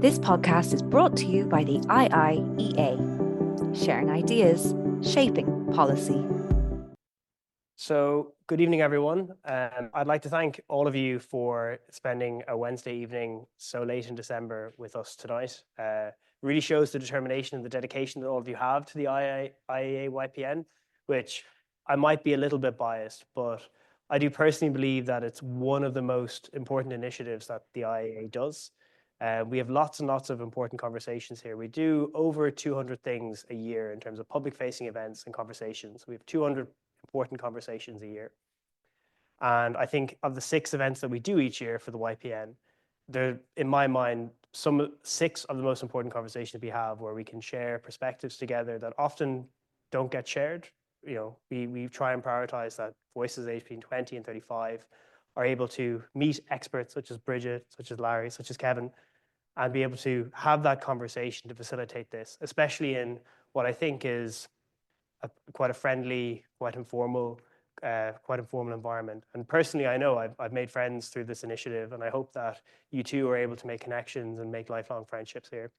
This podcast is brought to you by the IIEA, sharing ideas, shaping policy. So, good evening, everyone. I'd like to thank all of you for spending a Wednesday evening so late in December with us tonight. Really shows the determination and the dedication that all of you have to the IIEA YPN, which I might be a little bit biased, but I do personally believe that it's one of the most important initiatives that the IIEA does. We have lots and lots of important conversations here. We do over 200 things a year in terms of public-facing events and conversations. We have 200 important conversations a year. And I think of the 6 events that we do each year for the YPN, they're, in my mind, 6 of the most important conversations we have where we can share perspectives together that often don't get shared. You know, we try and prioritize that voices aged between 20 and 35 are able to meet experts such as Brigid, such as Larry, such as Kevin, and be able to have that conversation to facilitate this, especially in what I think is quite a friendly, quite informal environment. And personally, I know I've made friends through this initiative, and I hope that you too are able to make connections and make lifelong friendships here.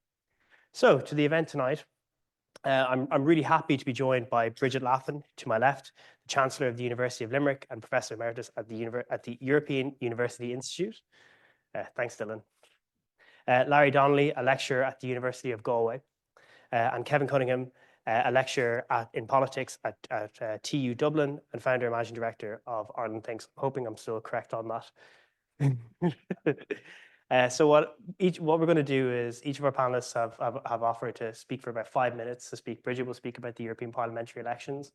So to the event tonight, I'm really happy to be joined by Brigid Laffan to my left, the Chancellor of the University of Limerick and Professor Emeritus at the European University Institute. Thanks, Dylan. Larry Donnelly, a lecturer at the University of Galway, and Kevin Cunningham, a lecturer in politics at TU Dublin and founder and managing director of Ireland Thinks. I'm hoping I'm still correct on that. So what we're going to do is each of our panelists have offered to speak for about 5 minutes to speak. Brigid will speak about the European parliamentary elections.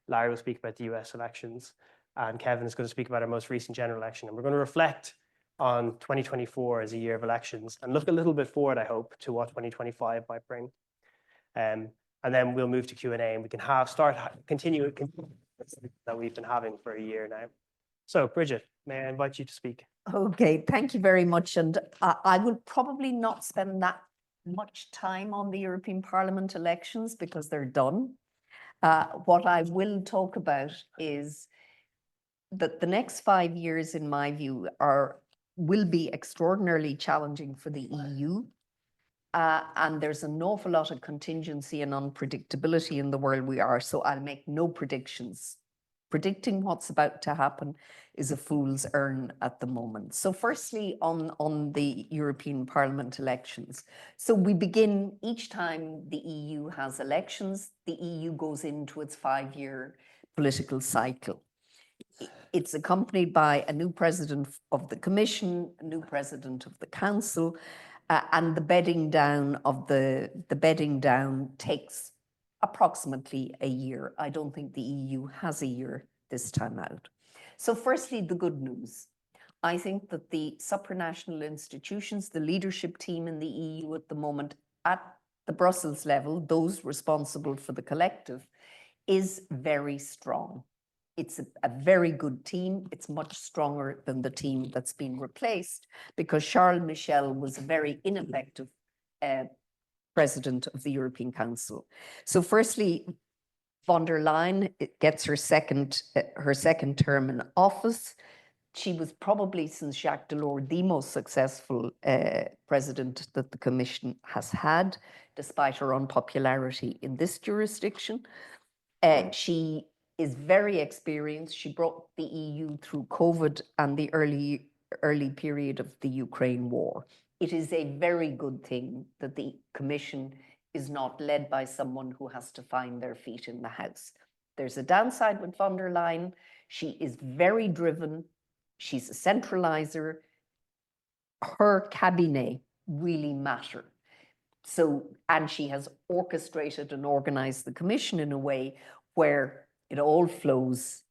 Larry will speak about the US elections. And Kevin is going to speak about our most recent general election. And we're going to reflect on 2024 as a year of elections and look a little bit forward, I hope, to what 2025 might bring. And then we'll move to Q&A and we can continue that we've been having for a year now. So, Brigid, may I invite you to speak? Okay, thank you very much. And I will probably not spend that much time on the European Parliament elections because they're done. What I will talk about is that the next 5 years, in my view, will be extraordinarily challenging for the EU. And there's an awful lot of contingency and unpredictability in the world we are, so I'll make no predictions. Predicting what's about to happen is a fool's errand at the moment. So firstly, on the European Parliament elections. So we begin each time the EU has elections, the EU goes into its 5-year political cycle. It's accompanied by a new president of the Commission, a new president of the Council, and the bedding down takes approximately a year. I don't think the EU has a year this time out. So firstly, the good news. I think that the supranational institutions, the leadership team in the EU at the moment at the Brussels level, those responsible for the collective, is very strong. It's a very good team. It's much stronger than the team that's been replaced because Charles Michel was a very ineffective president of the European Council. So firstly, von der Leyen gets her second term in office. She was probably, since Jacques Delors, the most successful president that the Commission has had, despite her unpopularity in this jurisdiction. She is very experienced. She brought the EU through COVID and the early period of the Ukraine war. It is a very good thing that the Commission is not led by someone who has to find their feet in the house. There's a downside with von der Leyen. She is very driven. She's a centralizer. Her cabinet really matter. So, and she has orchestrated and organized the Commission in a way where it all flows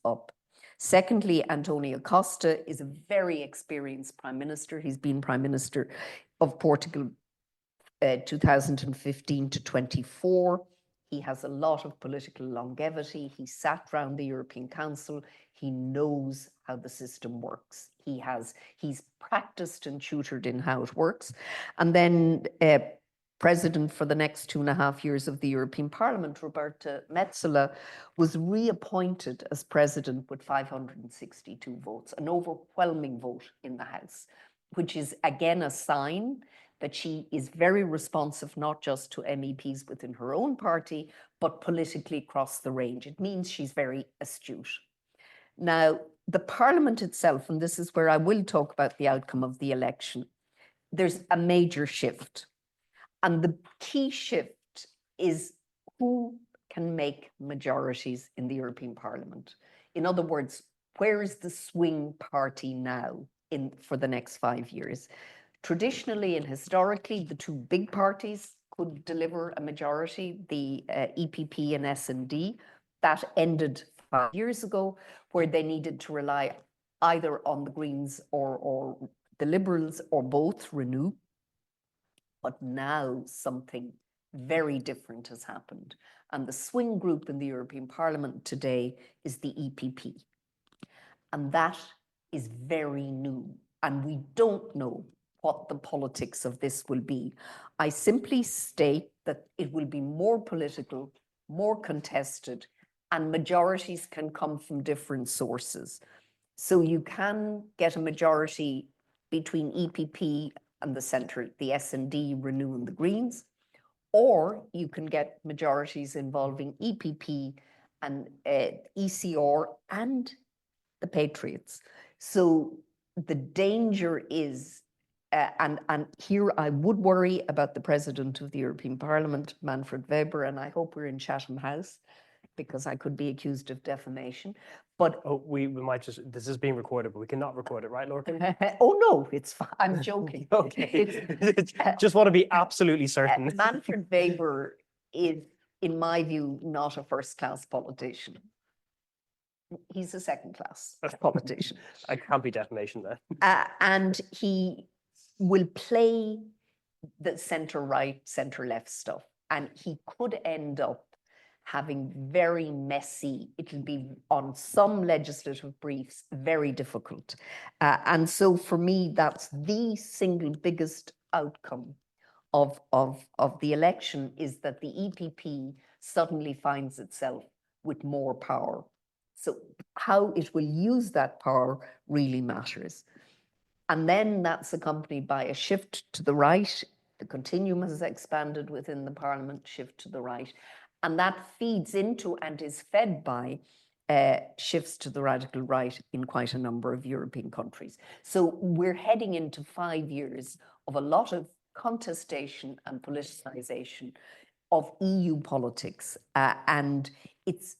up. Secondly, Antonio Costa is a very experienced prime minister. He's been prime minister of Portugal 2015 to 24. He has a lot of political longevity. He sat around the European Council. He knows how the system works. He's practiced and tutored in how it works. And then president for the next 2.5 years of the European Parliament, Roberta Metsola, was reappointed as president with 562 votes, an overwhelming vote in the House. which is again a sign that she is very responsive, not just to MEPs within her own party, but politically across the range. It means she's very astute. Now, the parliament itself, and this is where I will talk about the outcome of the election, there's a major shift. And the key shift is who can make majorities in the European Parliament. In other words, where is the swing party now for the next 5 years? Traditionally and historically, the two big parties could deliver a majority, the EPP and S&D. That ended 5 years ago, where they needed to rely either on the Greens or the Liberals or both, Renew. But now something very different has happened. And the swing group in the European Parliament today is the EPP. And that is very new. And we don't know what the politics of this will be. I simply state that it will be more political, more contested, and majorities can come from different sources. So you can get a majority between EPP and the centre, the S&D, Renew and the Greens, or you can get majorities involving EPP and ECR and the Patriots. So the danger is, and here I would worry about the President of the European Parliament, Manfred Weber, and I hope we're in Chatham House, because I could be accused of defamation. But we might just, this is being recorded, but we cannot record it, right, Laura? oh no, it's fine. I'm joking. Okay. Just want to be absolutely certain. Manfred Weber is, in my view, not a first-class politician. He's a second-class politician. I can't be defamation then. And he will play the centre-right, centre-left stuff. And he could end up having very messy, it'll be on some legislative briefs, very difficult. And so for me, that's the single biggest outcome of the election, is that the EPP suddenly finds itself with more power. So how it will use that power really matters. And then that's accompanied by a shift to the right. The continuum has expanded within the parliament, shift to the right. And that feeds into and is fed by shifts to the radical right in quite a number of European countries. So we're heading into 5 years of a lot of contestation and politicization of EU politics. And it's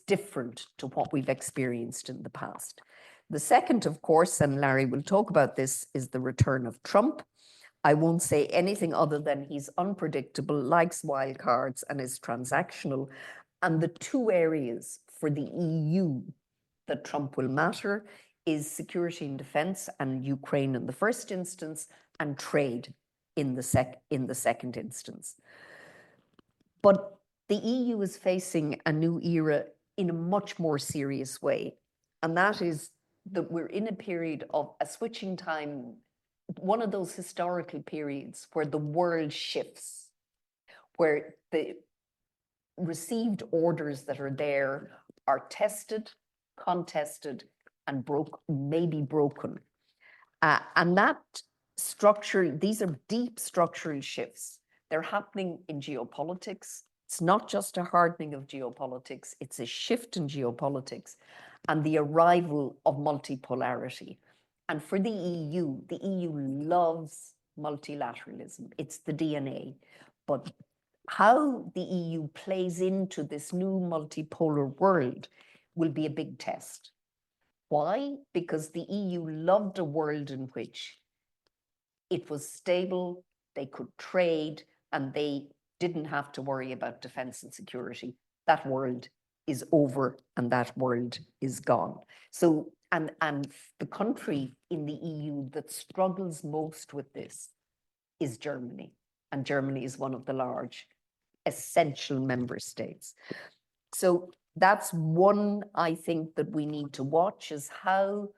different to what we've experienced in the past. The second, of course, and Larry will talk about this, is the return of Trump. I won't say anything other than he's unpredictable, likes wild cards, and is transactional. And the two areas for the EU that Trump will matter is security and defense, and Ukraine in the first instance, and trade in the second instance. But the EU is facing a new era in a much more serious way. And that is that we're in a period of a switching time, one of those historical periods where the world shifts, where the received orders that are there are tested, contested, and maybe broken. And that structure, these are deep structural shifts. They're happening in geopolitics. It's not just a hardening of geopolitics, it's a shift in geopolitics and the arrival of multipolarity. And for the EU loves multilateralism. It's the DNA. But how the EU plays into this new multipolar world will be a big test. Why? Because the EU loved a world in which it was stable, they could trade, and they didn't have to worry about defense and security. That world is over and that world is gone. So, and the country in the EU that struggles most with this is Germany. And Germany is one of the large essential member states. So that's one, I think, that we need to watch, is how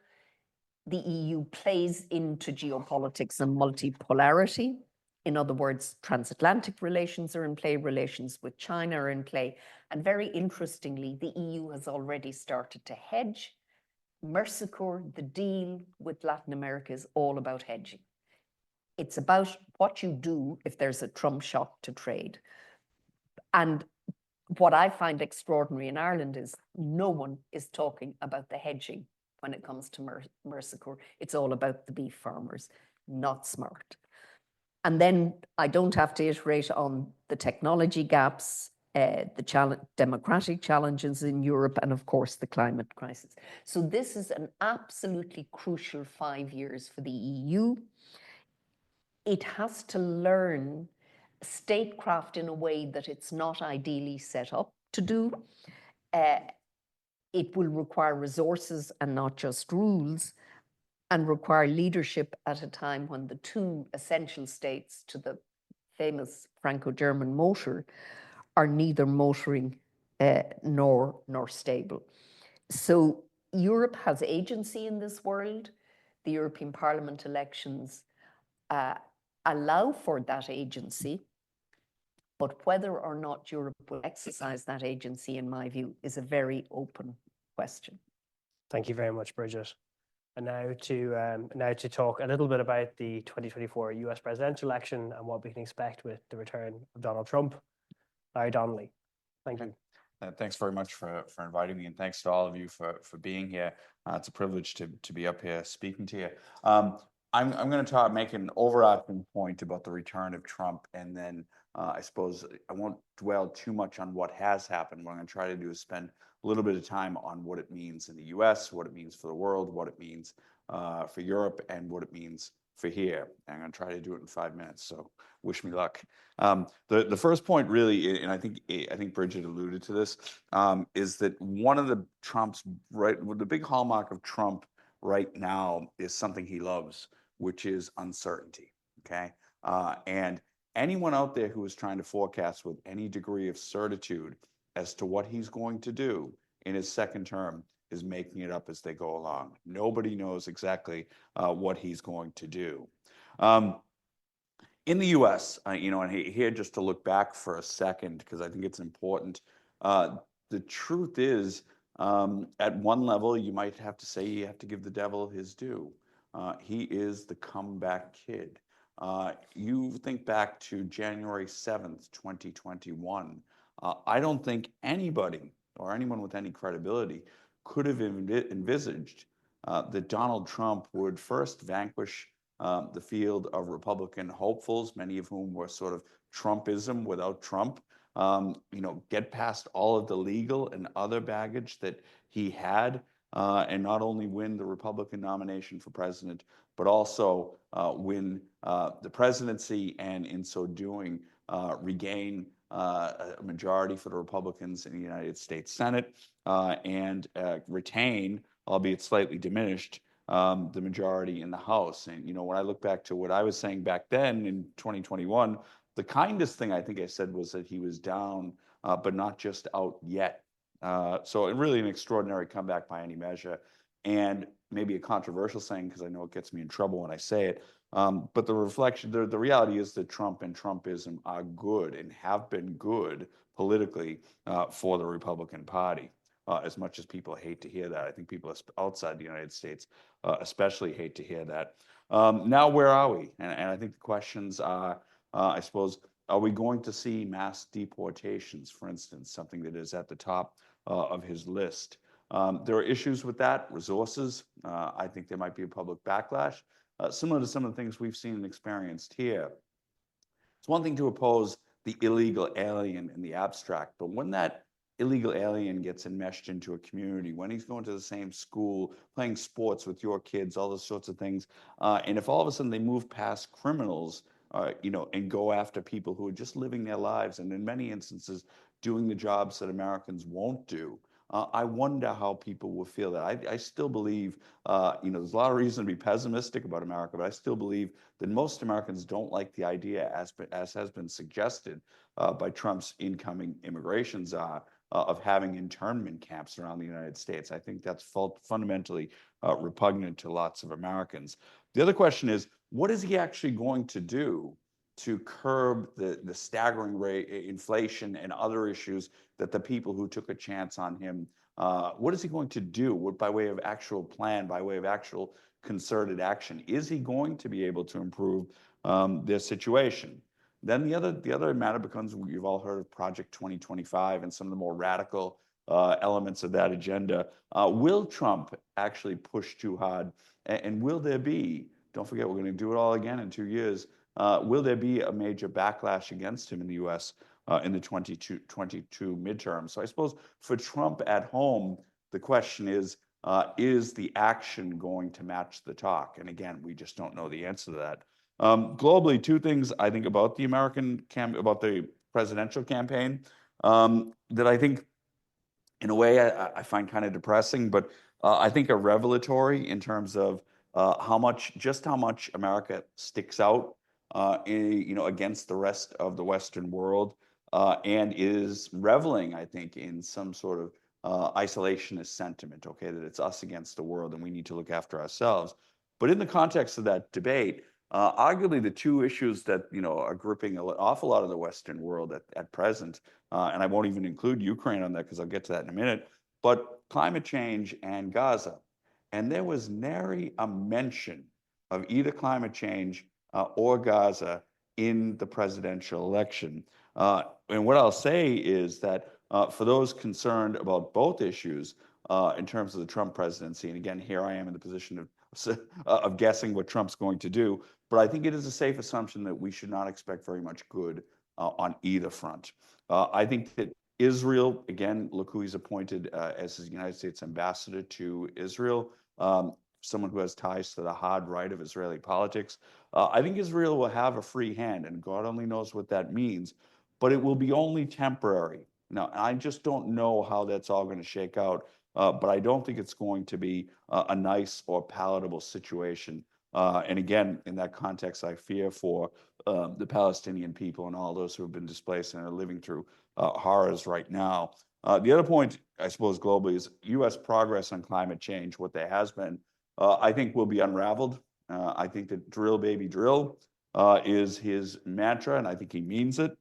the EU plays into geopolitics and multipolarity. In other words, transatlantic relations are in play, relations with China are in play. And very interestingly, the EU has already started to hedge Mercosur, the deal with Latin America is all about hedging. It's about what you do if there's a Trump shock to trade. And what I find extraordinary in Ireland is no one is talking about the hedging when it comes to Mercosur. It's all about the beef farmers, not smart. And then I don't have to iterate on the technology gaps, the democratic challenges in Europe, and of course the climate crisis. So this is an absolutely crucial 5 years for the EU. It has to learn statecraft in a way that it's not ideally set up to do. It will require resources and not just rules, and require leadership at a time when the two essential states to the famous Franco-German motor are neither motoring nor stable. So Europe has agency in this world. The European Parliament elections allow for that agency, but whether or not Europe will exercise that agency, in my view, is a very open question. Thank you very much, Brigid. And now to talk a little bit about the 2024 US presidential election and what we can expect with the return of Donald Trump. Larry Donnelly, thank you. Thanks very much for inviting me, and thanks to all of you for being here. It's a privilege to be up here speaking to you. I'm going to make an overarching point about the return of Trump, and then I suppose I won't dwell too much on what has happened. What I'm going to try to do is spend a little bit of time on what it means in the US, what it means for the world, what it means for Europe, and what it means for here. And I'm going to try to do it in 5 minutes, so wish me luck. The first point really, and I think Brigid alluded to this, is that one of the the big hallmark of Trump right now is something he loves, which is uncertainty, okay? And anyone out there who is trying to forecast with any degree of certitude as to what he's going to do in his second term is making it up as they go along. Nobody knows exactly what he's going to do. In the US, and here just to look back for a second, because I think it's important, the truth is, at one level, you might have to say you have to give the devil his due. He is the comeback kid. You think back to January 7th, 2021. I don't think anybody or anyone with any credibility could have envisaged that Donald Trump would first vanquish the field of Republican hopefuls, many of whom were sort of Trumpism without Trump, get past all of the legal and other baggage that he had, and not only win the Republican nomination for president, but also win the presidency, and in so doing, regain a majority for the Republicans in the United States Senate, and retain, albeit slightly diminished, the majority in the House. And, when I look back to what I was saying back then in 2021, the kindest thing I think I said was that he was down, but not just out yet. So really an extraordinary comeback by any measure, and maybe a controversial saying, because I know it gets me in trouble when I say it. But the reality is that Trump and Trumpism are good and have been good politically for the Republican Party. As much as people hate to hear that, I think people outside the United States especially hate to hear that. Now, where are we? And I think the questions are, I suppose, are we going to see mass deportations, for instance, something that is at the top of his list? There are issues with that, resources. I think there might be a public backlash, similar to some of the things we've seen and experienced here. It's one thing to oppose the illegal alien in the abstract, but when that illegal alien gets enmeshed into a community, when he's going to the same school, playing sports with your kids, all those sorts of things, and if all of a sudden they move past criminals, and go after people who are just living their lives, and in many instances doing the jobs that Americans won't do, I wonder how people will feel that. I still believe, there's a lot of reason to be pessimistic about America, but I still believe that most Americans don't like the idea, as has been suggested by Trump's incoming immigration czar, of having internment camps around the United States. I think that's fundamentally repugnant to lots of Americans. The other question is, what is he actually going to do to curb the staggering rate inflation and other issues that the people who took a chance on him What is he going to do? What, by way of actual plan, by way of actual concerted action? Is he going to be able to improve their situation? Then the other matter becomes, you've all heard of Project 2025 and some of the more radical elements of that agenda. Will Trump actually push too hard? And will there be, don't forget, we're going to do it all again in 2 years, will there be a major backlash against him in the U.S. In the 2022 midterm? So I suppose for Trump at home, the question is the action going to match the talk? And again, we just don't know the answer to that. Globally, two things I think about the about the presidential campaign that I think, in a way, I find kind of depressing, but I think are revelatory in terms of how much America sticks out, against the rest of the Western world, and is reveling, I think, in some sort of isolationist sentiment. Okay, that it's us against the world, and we need to look after ourselves. But in the context of that debate, arguably the two issues that are gripping an awful lot of the Western world at present, and I won't even include Ukraine on that because I'll get to that in a minute, but climate change and Gaza. And there was nary a mention of either climate change or Gaza in the presidential election. And what I'll say is that for those concerned about both issues in terms of the Trump presidency, and again, here I am in the position of guessing what Trump's going to do, but I think it is a safe assumption that we should not expect very much good on either front. I think that Israel, again, look who he's appointed as his United States ambassador to Israel, someone who has ties to the hard right of Israeli politics. I think Israel will have a free hand, and God only knows what that means, but it will be only temporary. Now, I just don't know how that's all going to shake out, but I don't think it's going to be a nice or palatable situation. And again, in that context, I fear for the Palestinian people and all those who have been displaced and are living through horrors right now. The other point, I suppose, globally is U.S. progress on climate change, what there has been, I think will be unraveled. I think that drill, baby, drill is his mantra, and I think he means it.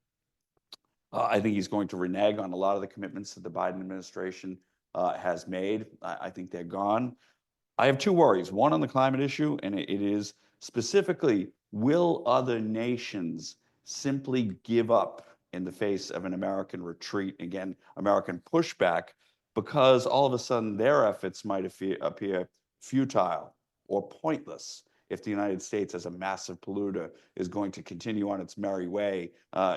I think he's going to renege on a lot of the commitments that the Biden administration has made. I think they're gone. I have two worries. One on the climate issue, and it is specifically, will other nations simply give up in the face of an American retreat, again, American pushback, because all of a sudden their efforts might appear futile or pointless if the United States, as a massive polluter, is going to continue on its merry way,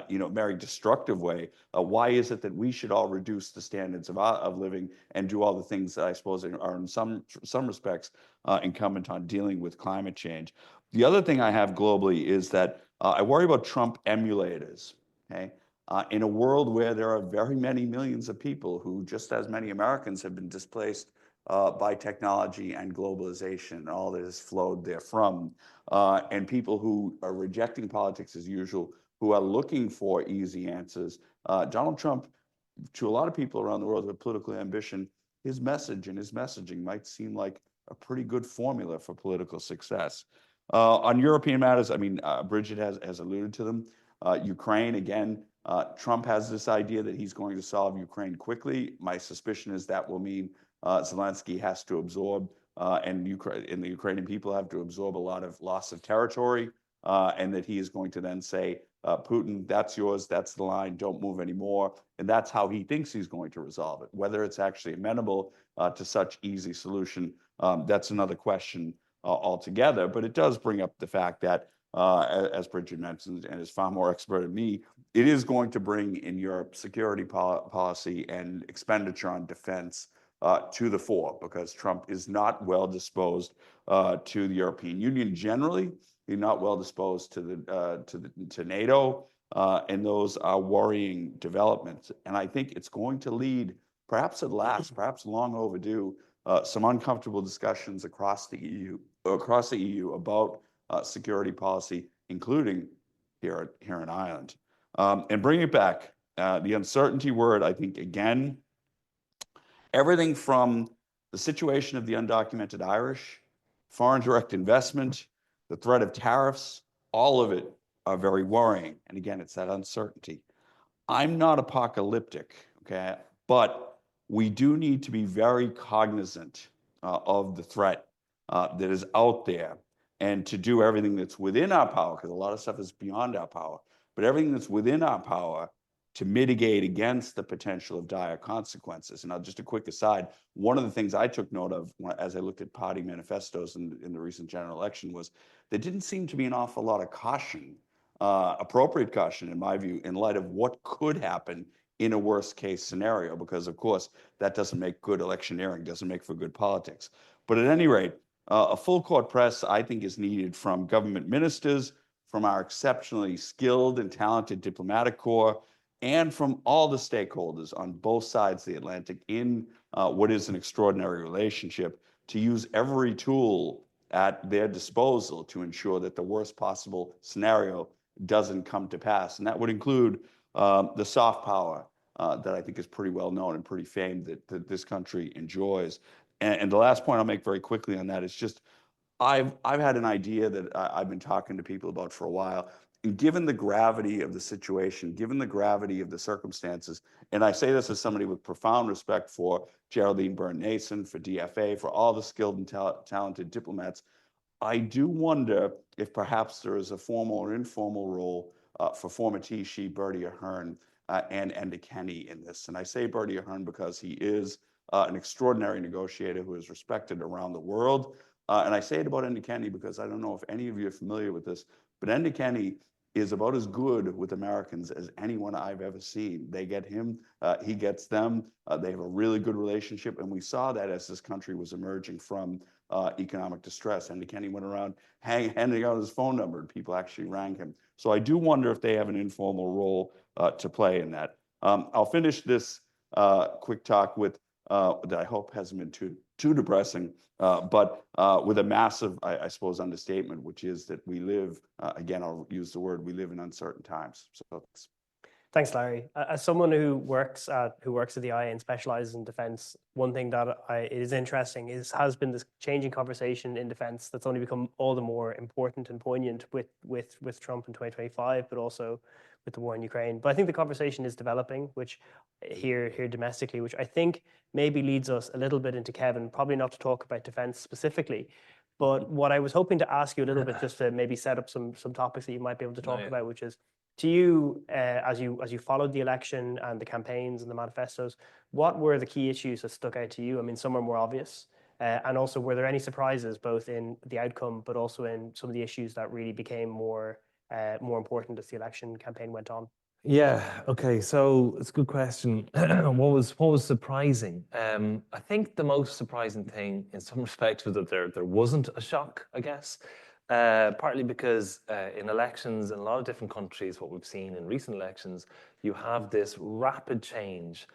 merry destructive way. Why is it that we should all reduce the standards of living and do all the things that I suppose are in some respects incumbent on dealing with climate change? The other thing I have globally is that I worry about Trump emulators. Okay, in a world where there are very many millions of people who, just as many Americans, have been displaced by technology and globalization and all that has flowed therefrom, and people who are rejecting politics as usual, who are looking for easy answers. Donald Trump, to a lot of people around the world with political ambition, his message and his messaging might seem like a pretty good formula for political success. On European matters, I mean, Brigid has alluded to them. Ukraine, again, Trump has this idea that he's going to solve Ukraine quickly. My suspicion is that will mean Zelensky has to absorb, and the Ukrainian people have to absorb a lot of loss of territory, and that he is going to then say, Putin, that's yours, that's the line, don't move anymore. And that's how he thinks he's going to resolve it. Whether it's actually amenable to such easy solution, that's another question altogether. But it does bring up the fact that, as Brigid mentioned, and is far more expert than me, it is going to bring in Europe security policy and expenditure on defense to the fore, because Trump is not well disposed to the European Union generally. He's not well disposed to NATO, and those are worrying developments. And I think it's going to lead, perhaps at last, perhaps long overdue, some uncomfortable discussions across the EU about security policy, including here in Ireland. And bring it back, the uncertainty word, I think, again, everything from the situation of the undocumented Irish, foreign direct investment, the threat of tariffs, all of it are very worrying. And again, it's that uncertainty. I'm not apocalyptic, okay? But we do need to be very cognizant of the threat that is out there, and to do everything that's within our power, because a lot of stuff is beyond our power, but everything that's within our power to mitigate against the potential of dire consequences. And now, just a quick aside, one of the things I took note of as I looked at party manifestos in the recent general election was there didn't seem to be an awful lot of caution, appropriate caution in my view, in light of what could happen in a worst case scenario, because of course that doesn't make good electioneering, doesn't make for good politics. But at any rate, a full court press, I think, is needed from government ministers, from our exceptionally skilled and talented diplomatic corps, and from all the stakeholders on both sides of the Atlantic in what is an extraordinary relationship, to use every tool at their disposal to ensure that the worst possible scenario doesn't come to pass. And that would include the soft power that I think is pretty well known and pretty famed that this country enjoys. And the last point I'll make very quickly on that is just, I've had an idea that I've been talking to people about for a while. And given the gravity of the situation, given the gravity of the circumstances, and I say this as somebody with profound respect for Geraldine Byrne-Nason, for DFA, for all the skilled and talented diplomats, I do wonder if perhaps there is a formal or informal role for former Taoiseach Bertie Ahern and Enda Kenny in this. And I say Bertie Ahern because he is an extraordinary negotiator who is respected around the world. And I say it about Enda Kenny because I don't know if any of you are familiar with this, but Enda Kenny is about as good with Americans as anyone I've ever seen. They get him, he gets them. They have a really good relationship, and we saw that as this country was emerging from economic distress. Enda Kenny went around handing out his phone number, and people actually rang him. So I do wonder if they have an informal role to play in that. I'll finish this quick talk with that I hope hasn't been too depressing, but with a massive, I suppose, understatement, which is that we live, again, I'll use the word, we live in uncertain times. So Thanks, Larry. As someone who works at the IIEA and specializes in defense, one thing that is interesting has been this changing conversation in defense that's only become all the more important and poignant with Trump in 2025, but also with the war in Ukraine. But I think the conversation is developing, which here domestically, which I think maybe leads us a little bit into Kevin, probably not to talk about defense specifically, but what I was hoping to ask you a little bit, just to maybe set up some topics that you might be able to talk about, which is, to you, as you followed the election and the campaigns and the manifestos, what were the key issues that stuck out to you? I mean, some are more obvious. And also, were there any surprises, both in the outcome, but also in some of the issues that really became more important as the election campaign went on? Yeah, okay, so it's a good question. What was surprising? I think the most surprising thing in some respects was that there wasn't a shock, I guess. Partly because in elections in a lot of different countries, what we've seen in recent elections, you have this rapid change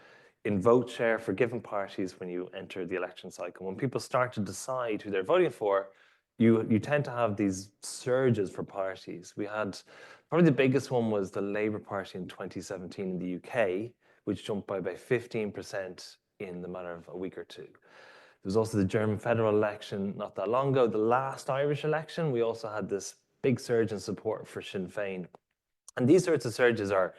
in vote share for given parties when you enter the election cycle. When people start to decide who they're voting for, you tend to have these surges for parties. We had, probably the biggest one was the Labour Party in 2017 in the UK, which jumped by about 15% in the matter of a week or two. There was also the German federal election not that long ago. The last Irish election, we also had this big surge in support for Sinn Féin. And these sorts of surges are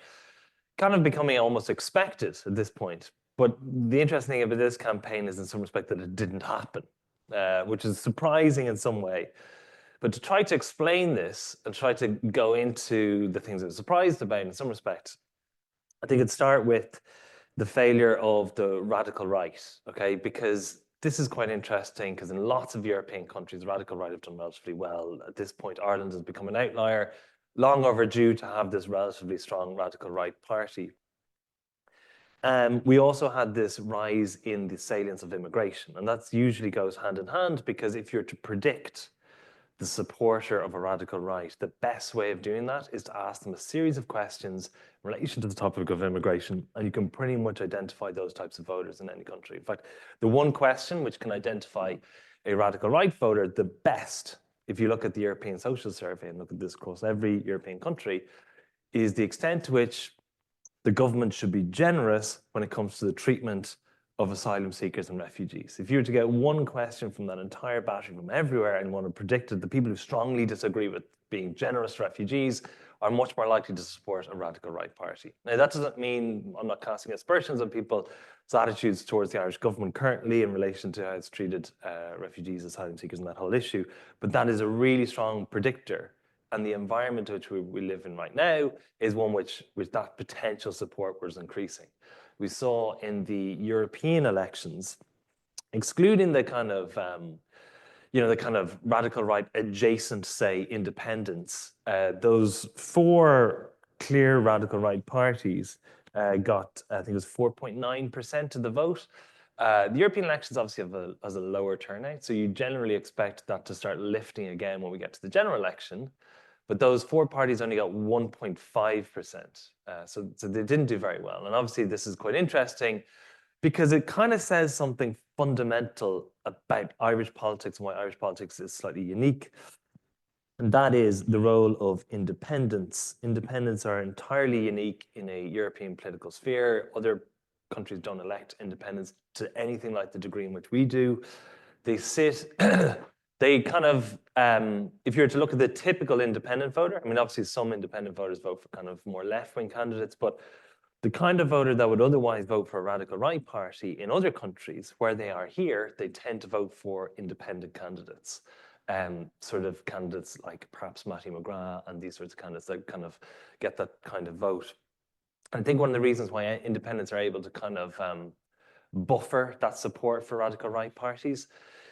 kind of becoming almost expected at this point. But the interesting thing about this campaign is in some respect that it didn't happen, which is surprising in some way. But to try to explain this and try to go into the things I was surprised about in some respects, I think it'd start with the failure of the radical right, okay? Because this is quite interesting, because in lots of European countries, the radical right have done relatively well. At this point, Ireland has become an outlier, long overdue to have this relatively strong radical right party. We also had this rise in the salience of immigration, and that usually goes hand in hand, because if you're to predict the supporter of a radical right, the best way of doing that is to ask them a series of questions in relation to the topic of immigration, and you can pretty much identify those types of voters in any country. In fact, the one question which can identify a radical right voter the best, if you look at the European Social Survey and look at this across every European country, is the extent to which the government should be generous when it comes to the treatment of asylum seekers and refugees. If you were to get one question from that entire battery from everywhere and want to predict the people who strongly disagree with being generous to refugees are much more likely to support a radical right party. Now, that doesn't mean I'm not casting aspersions on people's attitudes towards the Irish government currently in relation to how it's treated refugees, asylum seekers, and that whole issue, but that is a really strong predictor. And the environment which we live in right now is one which that potential support was increasing. We saw in the European elections, excluding the kind of the kind of radical right adjacent, say, independents, those 4 clear radical right parties got, I think it was 4.9% of the vote. The European elections obviously has a lower turnout, so you generally expect that to start lifting again when we get to the general election. But those 4 parties only got 1.5%. So they didn't do very well. And obviously this is quite interesting because it kind of says something fundamental about Irish politics and why Irish politics is slightly unique. And that is the role of independents. Independents are entirely unique in a European political sphere. Other countries don't elect independents to anything like the degree in which we do. They sit, they kind of, if you were to look at the typical independent voter, I mean, obviously some independent voters vote for kind of more left-wing candidates, but the kind of voter that would otherwise vote for a radical right party in other countries where they are here, they tend to vote for independent candidates. Sort of candidates like perhaps Mattie McGrath and these sorts of candidates that kind of get that kind of vote. And I think one of the reasons why independents are able to kind of buffer that support for radical right parties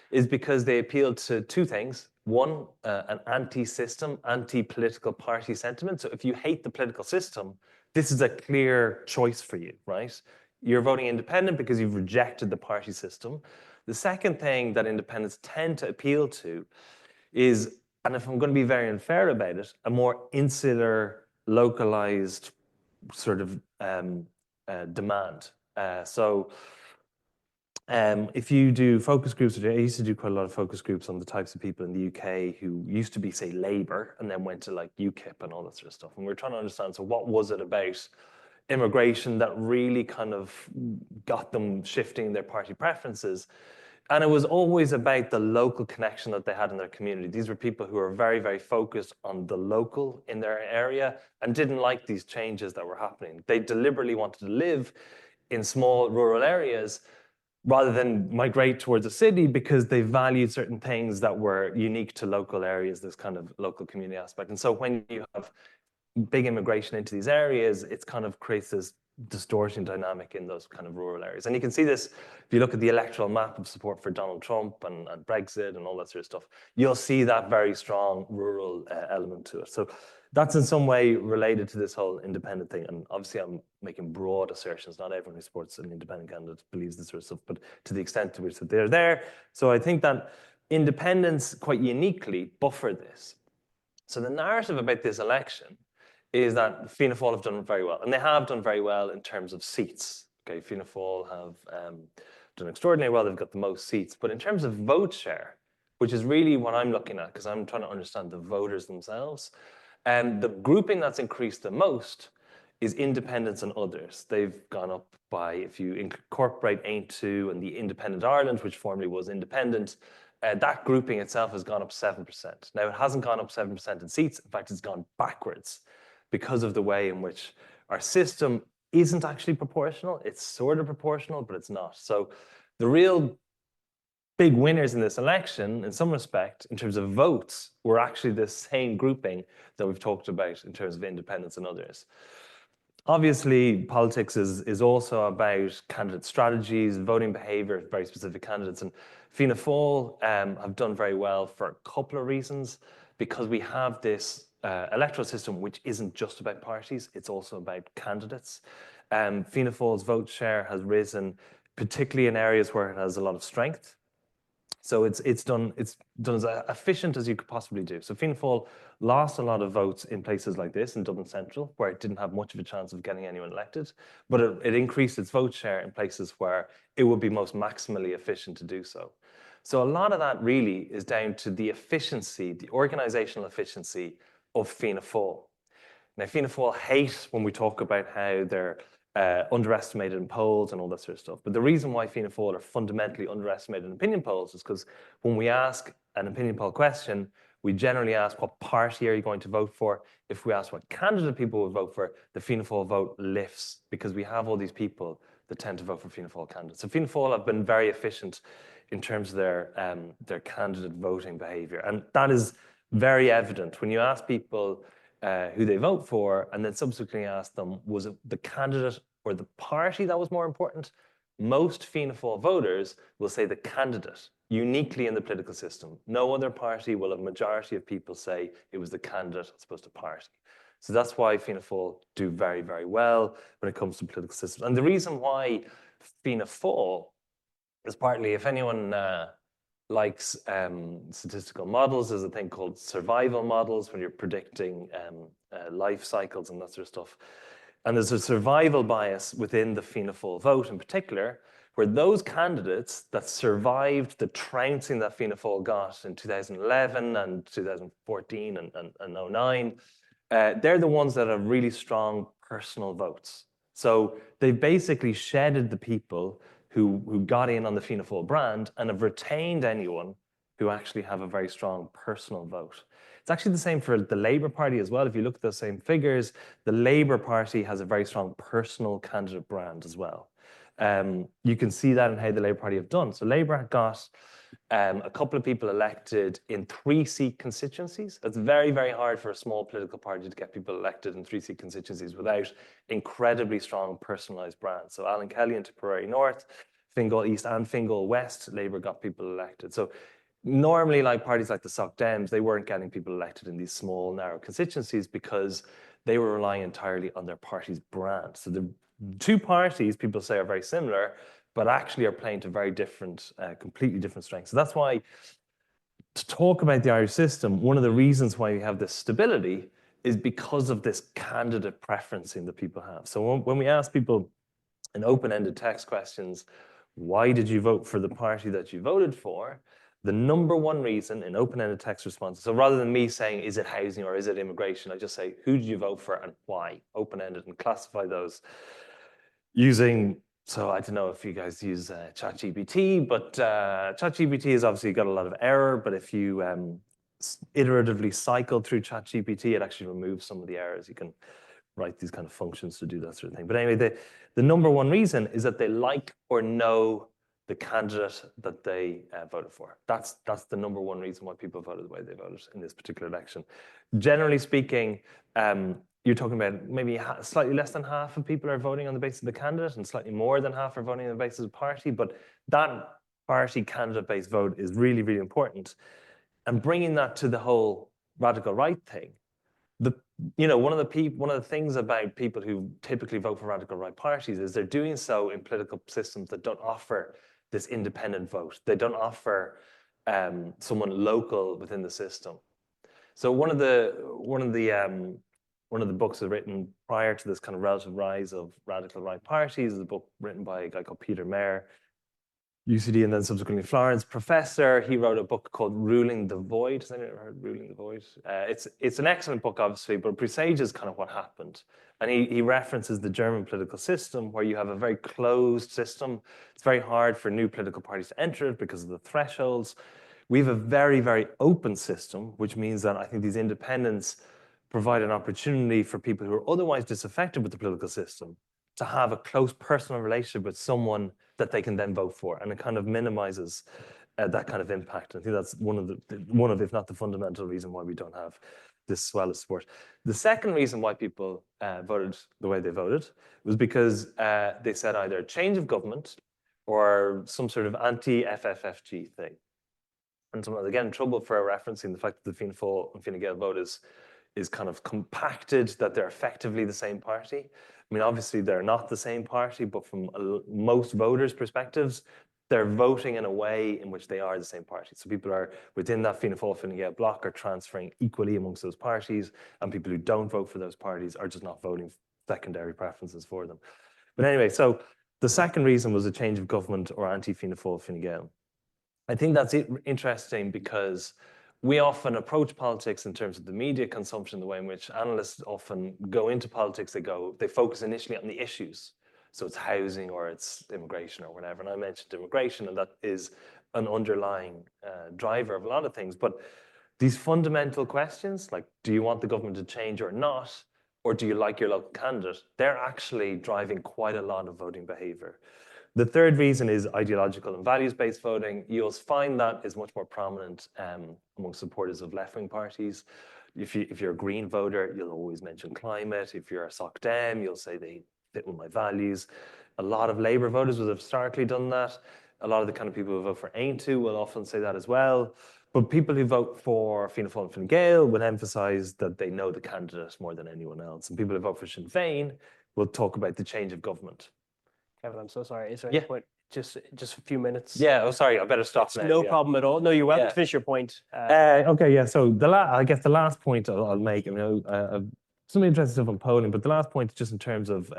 is because they appeal to 2 things. One, an anti-system, anti-political party sentiment. So if you hate the political system, this is a clear choice for you, right? You're voting independent because you've rejected the party system. The second thing that independents tend to appeal to is, and if I'm going to be very unfair about it, a more insular, localized sort of demand. If you do focus groups, I used to do quite a lot of focus groups on the types of people in the UK who used to be, say, Labour and then went to like UKIP and all that sort of stuff. And we're trying to understand, so what was it about immigration that really kind of got them shifting their party preferences? And it was always about the local connection that they had in their community. These were people who were very, very focused on the local in their area and didn't like these changes that were happening. They deliberately wanted to live in small rural areas rather than migrate towards a city because they valued certain things that were unique to local areas, this kind of local community aspect. And so when you have big immigration into these areas, it kind of creates this distortion dynamic in those kind of rural areas. And you can see this if you look at the electoral map of support for Donald Trump and Brexit and all that sort of stuff. You'll see that very strong rural element to it. So that's in some way related to this whole independent thing. And obviously I'm making broad assertions. Not everyone who supports an independent candidate believes this sort of stuff, but to the extent to which that they're there. So I think that independents quite uniquely buffer this. So the narrative about this election is that Fianna Fáil have done very well. And they have done very well in terms of seats. Okay, Fianna Fáil have done extraordinarily well. They've got the most seats. But in terms of vote share, which is really what I'm looking at, because I'm trying to understand the voters themselves, the grouping that's increased the most is independents and others. They've gone up by, if you incorporate Ain't2 and the Independent Ireland, which formerly was independent, that grouping itself has gone up 7%. Now, it hasn't gone up 7% in seats. In fact, it's gone backwards because of the way in which our system isn't actually proportional. It's sort of proportional, but it's not. So the real big winners in this election, in some respect, in terms of votes, were actually the same grouping that we've talked about in terms of independents and others. Obviously, politics is also about candidate strategies, voting behavior of very specific candidates. And Fianna Fáil have done very well for a couple of reasons, because we have this electoral system which isn't just about parties, it's also about candidates. Fianna Fáil's vote share has risen, particularly in areas where it has a lot of strength. So it's done as efficient as you could possibly do. So Fianna Fáil lost a lot of votes in places like this, in Dublin Central, where it didn't have much of a chance of getting anyone elected, but it increased its vote share in places where it would be most maximally efficient to do so. So a lot of that really is down to the efficiency, the organizational efficiency of Fianna Fáil. Now, Fianna Fáil hate when we talk about how they're underestimated in polls and all that sort of stuff. But the reason why Fianna Fáil are fundamentally underestimated in opinion polls is because when we ask an opinion poll question, We generally ask, what party are you going to vote for? If we ask what candidate people would vote for, the Fianna Fáil vote lifts because we have all these people that tend to vote for Fianna Fáil candidates. So Fianna Fáil have been very efficient in terms of their candidate voting behaviour. And that is very evident when you ask people who they vote for and then subsequently ask them, was it the candidate or the party that was more important? Most Fianna Fáil voters will say the candidate, uniquely in the political system. No other party will a majority of people say it was the candidate as opposed to party. So that's why Fianna Fáil do very, very well when it comes to political systems. And the reason why Fianna Fáil is partly, if anyone likes statistical models, there's a thing called survival models when you're predicting life cycles and that sort of stuff. And there's a survival bias within the Fianna Fáil vote in particular, where those candidates that survived the trouncing that Fianna Fáil got in 2011 and 2014 and 09, they're the ones that have really strong personal votes. So they've basically shedded the people who got in on the Fianna Fáil brand and have retained anyone who actually have a very strong personal vote. It's actually the same for the Labour Party as well. If you look at those same figures, the Labour Party has a very strong personal candidate brand as well. You can see that in how the Labour Party have done. So Labour got a couple of people elected in 3-seat constituencies. It's very, very hard for a small political party to get people elected in 3-seat constituencies without incredibly strong personalised brands. So Alan Kelly in Tipperary North, Fingal East and Fingal West, Labour got people elected. So normally, like parties like the Soc Dems, they weren't getting people elected in these small, narrow constituencies because they were relying entirely on their party's brand. So the two parties, people say, are very similar, but actually are playing to very different, completely different strengths. So that's why, to talk about the Irish system, one of the reasons why we have this stability is because of this candidate preferencing that people have. So when we ask people in open-ended text questions, why did you vote for the party that you voted for? The number one reason in open-ended text responses, so rather than me saying, is it housing or is it immigration, I just say, who did you vote for and why? Open-ended, and classify those using, so I don't know if you guys use ChatGPT, but ChatGPT has obviously got a lot of error, but if you iteratively cycle through ChatGPT, it actually removes some of the errors. You can write these kind of functions to do that sort of thing. But anyway, the number one reason is that they like or know the candidate that they voted for. That's the number one reason why people voted the way they voted in this particular election. Generally speaking, you're talking about maybe slightly less than half of people are voting on the basis of the candidate and slightly more than half are voting on the basis of the party. But that party candidate-based vote is really, really important. And bringing that to the whole radical right thing, one of the things about people who typically vote for radical right parties is they're doing so in political systems that don't offer this independent vote. They don't offer someone local within the system. So one of the books that's written prior to this kind of relative rise of radical right parties is a book written by a guy called Peter Mayer, UCD, and then subsequently Florence professor. He wrote a book called Ruling the Void. Has anyone ever heard Ruling the Void? It's an excellent book, obviously, but it presages kind of what happened. And he references the German political system, where you have a very closed system. It's very hard for new political parties to enter it because of the thresholds. We have a very, very open system, which means that I think these independents provide an opportunity for people who are otherwise disaffected with the political system to have a close personal relationship with someone that they can then vote for, and it kind of minimizes that kind of impact. I think that's one of, if not the fundamental reason why we don't have this swell of support. The second reason why people voted the way they voted was because they said either change of government or some sort of anti-FFFG thing. And sometimes they get in trouble for referencing the fact that the Fianna Fáil and Fine Gael vote is kind of compacted, that they're effectively the same party. I mean, obviously they're not the same party, but from most voters' perspectives, they're voting in a way in which they are the same party. So people are within that Fianna Fáil, Fine Gael bloc are transferring equally amongst those parties, and people who don't vote for those parties are just not voting secondary preferences for them. But anyway, so the second reason was a change of government or anti-Fianna Fáil, Fine Gael. I think that's interesting because we often approach politics in terms of the media consumption, the way in which analysts often go into politics. They focus initially on the issues. So it's housing or it's immigration or whatever. And I mentioned immigration, and that is an underlying driver of a lot of things. But these fundamental questions, like do you want the government to change or not, or do you like your local candidate, they're actually driving quite a lot of voting behavior. The third reason is ideological and values-based voting. You'll find that is much more prominent among supporters of left-wing parties. If you're a Green voter, you'll always mention climate. If you're a Soc Dem, you'll say they fit with my values. A lot of Labour voters will have historically done that. A lot of the kind of people who vote for Aintu will often say that as well. But people who vote for Fianna Fáil and Fine Gael will emphasise that they know the candidate more than anyone else. And people who vote for Sinn Féin will talk about the change of government. Kevin, I'm so sorry. Is there any point? Just a few minutes. Yeah. Oh, sorry. I better stop now. No problem at all. No, you're welcome to finish your point. Okay. Yeah. So I guess the last point I'll make. I mean, some interesting stuff on polling, but the last point is just in terms of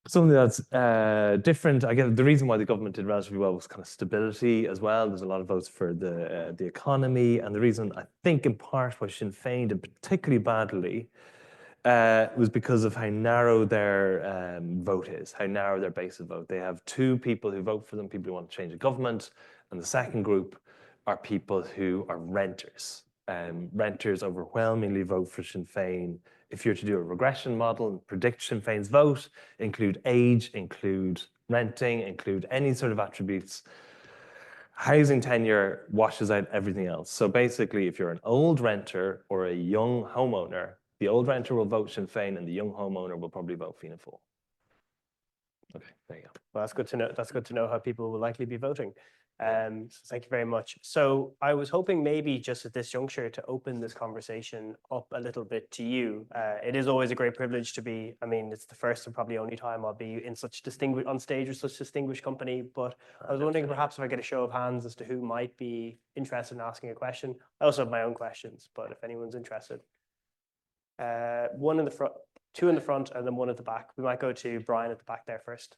something that's different. I guess the reason why the government did relatively well was kind of stability as well. There's a lot of votes for the economy, and the reason I think in part why Sinn Féin did particularly badly was because of how narrow their vote is, how narrow their base of vote. They have two people who vote for them, people who want to change the government, and the second group are people who are renters. Renters overwhelmingly vote for Sinn Féin. If you're to do a regression model and predict Sinn Féin's vote, include age, include renting, include any sort of attributes, housing tenure washes out everything else. So basically, if you're an old renter or a young homeowner, the old renter will vote Sinn Féin and the young homeowner will probably vote Fianna Fáil. Okay, there you go. Well, that's good to know. That's good to know how people will likely be voting. So thank you very much. So I was hoping maybe just at this juncture to open this conversation up a little bit to you. It is always a great privilege to be, I mean, it's the first and probably only time I'll be in such on stage with such distinguished company, but I was wondering perhaps if I get a show of hands as to who might be interested in asking a question. I also have my own questions, but if anyone's interested. One in the front, two in the front, and then one at the back. We might go to Brian at the back there first.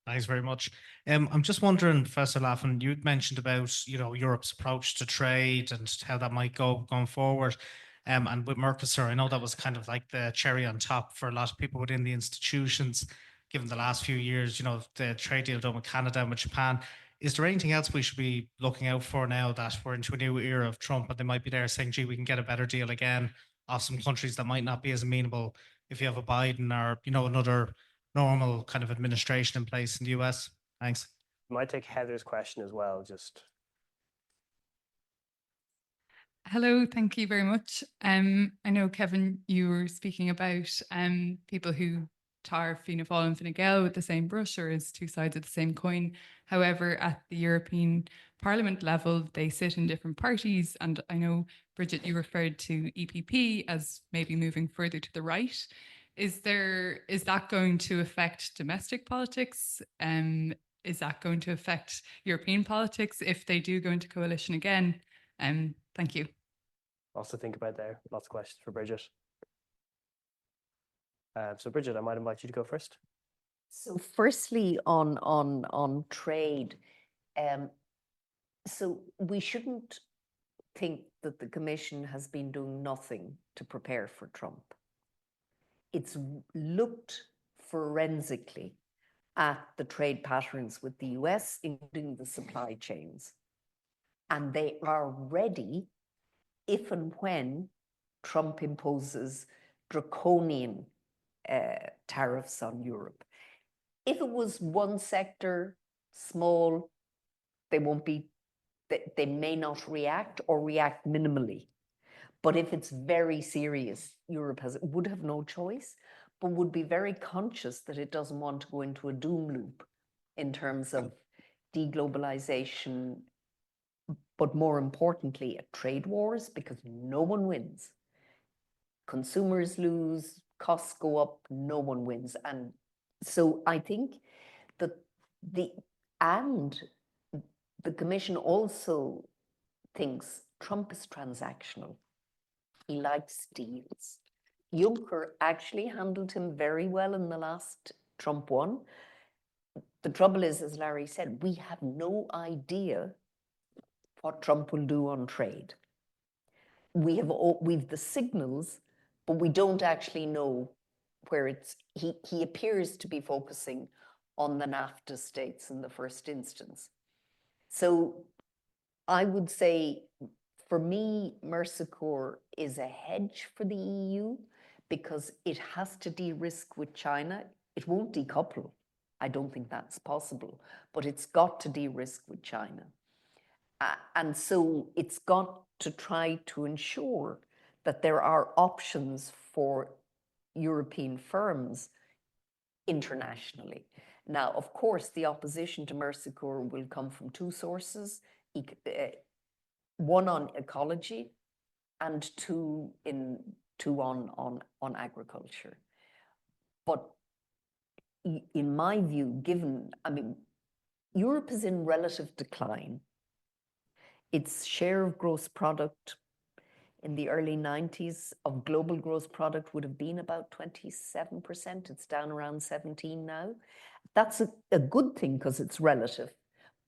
Thanks very much. I'm just wondering, Professor Laffan, you'd mentioned about Europe's approach to trade and how that might go going forward. And with Mercosur, I know that was kind of like the cherry on top for a lot of people within the institutions, given the last few years, the trade deal done with Canada and with Japan. Is there anything else we should be looking out for now that we're into a new era of Trump and they might be there saying, gee, we can get a better deal again off some countries that might not be as amenable if you have a Biden or, another normal kind of administration in place in the US? Thanks. I might take Heather's question as well, just. Hello, thank you very much. I know, Kevin, you were speaking about people who tar Fianna Fáil and Fine Gael with the same brush or as two sides of the same coin. However, at the European Parliament level, they sit in different parties. And I know, Brigid, you referred to EPP as maybe moving further to the right. Is that going to affect domestic politics? Is that going to affect European politics if they do go into coalition again? Thank you. Lots to think about there. Lots of questions for Brigid. So Brigid, I might invite you to go first. So firstly, on trade, so we shouldn't think that the Commission has been doing nothing to prepare for Trump. It's looked forensically at the trade patterns with the US, including the supply chains. And they are ready if and when Trump imposes draconian tariffs on Europe. If it was one sector, small, they may not react or react minimally. But if it's very serious, Europe would have no choice, but would be very conscious that it doesn't want to go into a doom loop in terms of deglobalization, but more importantly, trade wars, because no one wins. Consumers lose, costs go up, no one wins. And so I think that the Commission also thinks Trump is transactional. He likes deals. Juncker actually handled him very well in the last Trump one. The trouble is, as Larry said, we have no idea what Trump will do on trade. We've the signals, but we don't actually know where he appears to be focusing on the NAFTA states in the first instance. So I would say, for me, Mercosur is a hedge for the EU because it has to de-risk with China. It won't decouple. I don't think that's possible, but it's got to de-risk with China. And so it's got to try to ensure that there are options for European firms internationally. Now, of course, the opposition to Mercosur will come from two sources, one on ecology and two on agriculture. But in my view, Europe is in relative decline. Its share of gross product in the early 90s of global gross product would have been about 27%. It's down around 17 now. That's a good thing because it's relative.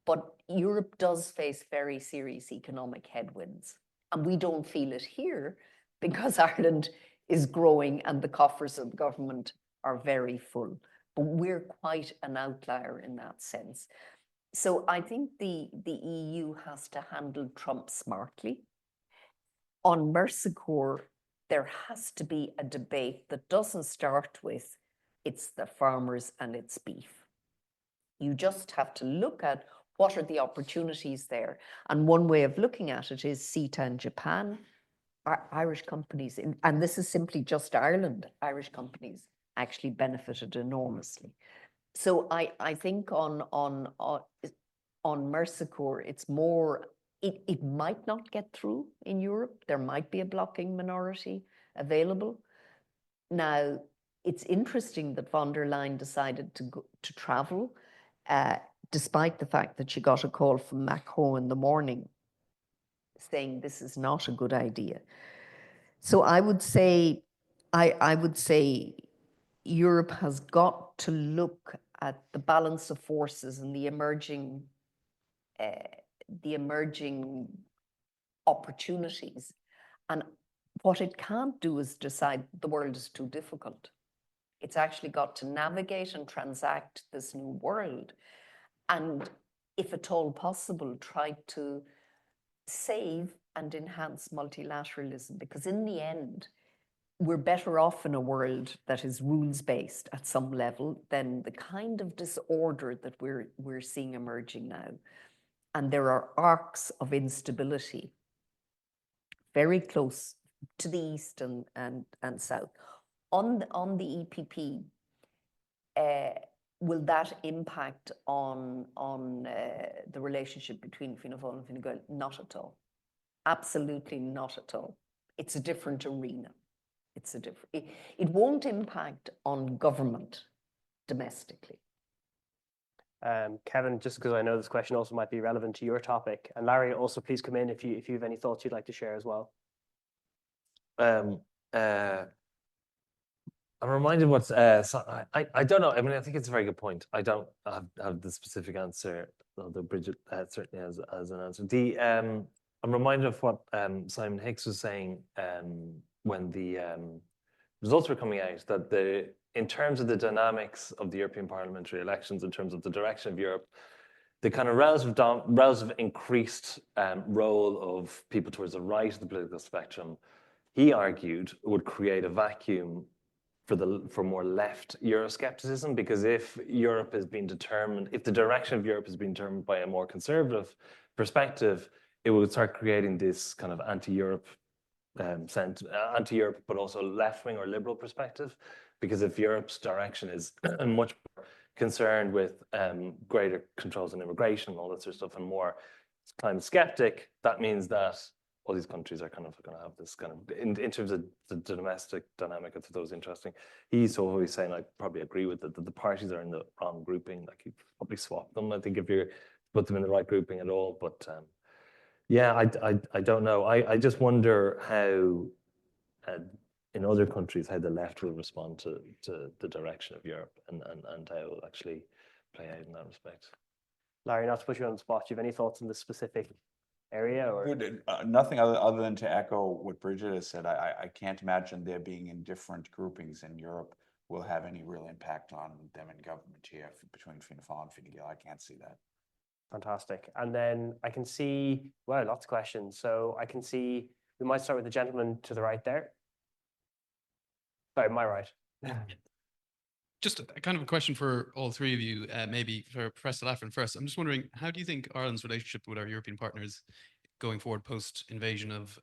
But Europe does face very serious economic headwinds. And we don't feel it here because Ireland is growing and the coffers of the government are very full. But we're quite an outlier in that sense. So I think the EU has to handle Trump smartly. On Mercosur, there has to be a debate that doesn't start with it's the farmers and it's beef. You just have to look at what are the opportunities there. And one way of looking at it is CETA in Japan, Irish companies, and this is simply just Ireland, Irish companies actually benefited enormously. So I think on Mercosur, it's more, it might not get through in Europe. There might be a blocking minority available. Now, it's interesting that von der Leyen decided to travel, despite the fact that she got a call from Macron in the morning saying this is not a good idea. So I would say, I would say Europe has got to look at the balance of forces and the emerging opportunities. And what it can't do is decide the world is too difficult. It's actually got to navigate and transact this new world. And if at all possible, try to save and enhance multilateralism, because in the end, we're better off in a world that is rules-based at some level than the kind of disorder that we're seeing emerging now. And there are arcs of instability very close to the east and south. On the EPP, will that impact on the relationship between Fianna Fáil and Fine Gael? Not at all. Absolutely not at all. It's a different arena. It won't impact on government domestically. Kevin, just because I know this question also might be relevant to your topic, and Larry, also please come in if you have any thoughts you'd like to share as well. I'm reminded what's I don't know. I mean, I think it's a very good point. I don't have the specific answer, although Brigid certainly has an answer. I'm reminded of what Simon Hicks was saying when the results were coming out, that in terms of the dynamics of the European parliamentary elections, in terms of the direction of Europe, the kind of relative increased role of people towards the right of the political spectrum, he argued, would create a vacuum for more left Euroscepticism, because if Europe has been determined, if the direction of Europe has been determined by a more conservative perspective, it would start creating this kind of anti-Europe, but also left-wing or liberal perspective. Because if Europe's direction is much more concerned with greater controls on immigration and all that sort of stuff, and more climate skeptic, that means that all these countries are kind of going to have this kind of, in terms of the domestic dynamic. I thought that was interesting. He's always saying, I probably agree with it, that the parties are in the wrong grouping. Like, you probably swap them, I think, if you put them in the right grouping at all. But yeah, I don't know. I just wonder how, in other countries, how the left will respond to the direction of Europe, and how it will actually play out in that respect. Larry, not to put you on the spot, do you have any thoughts on this specific area? Or nothing other than to echo what Brigid has said. I can't imagine there being in different groupings in Europe will have any real impact on them in government here between Fianna Fáil and Fine Gael. I can't see that. Fantastic. And then I can see, well, lots of questions. So I can see we might start with the gentleman to the right there. Sorry, my right. Just a kind of a question for all three of you, maybe for Professor Laffan first. I'm just wondering, how do you think Ireland's relationship with our European partners going forward post-invasion of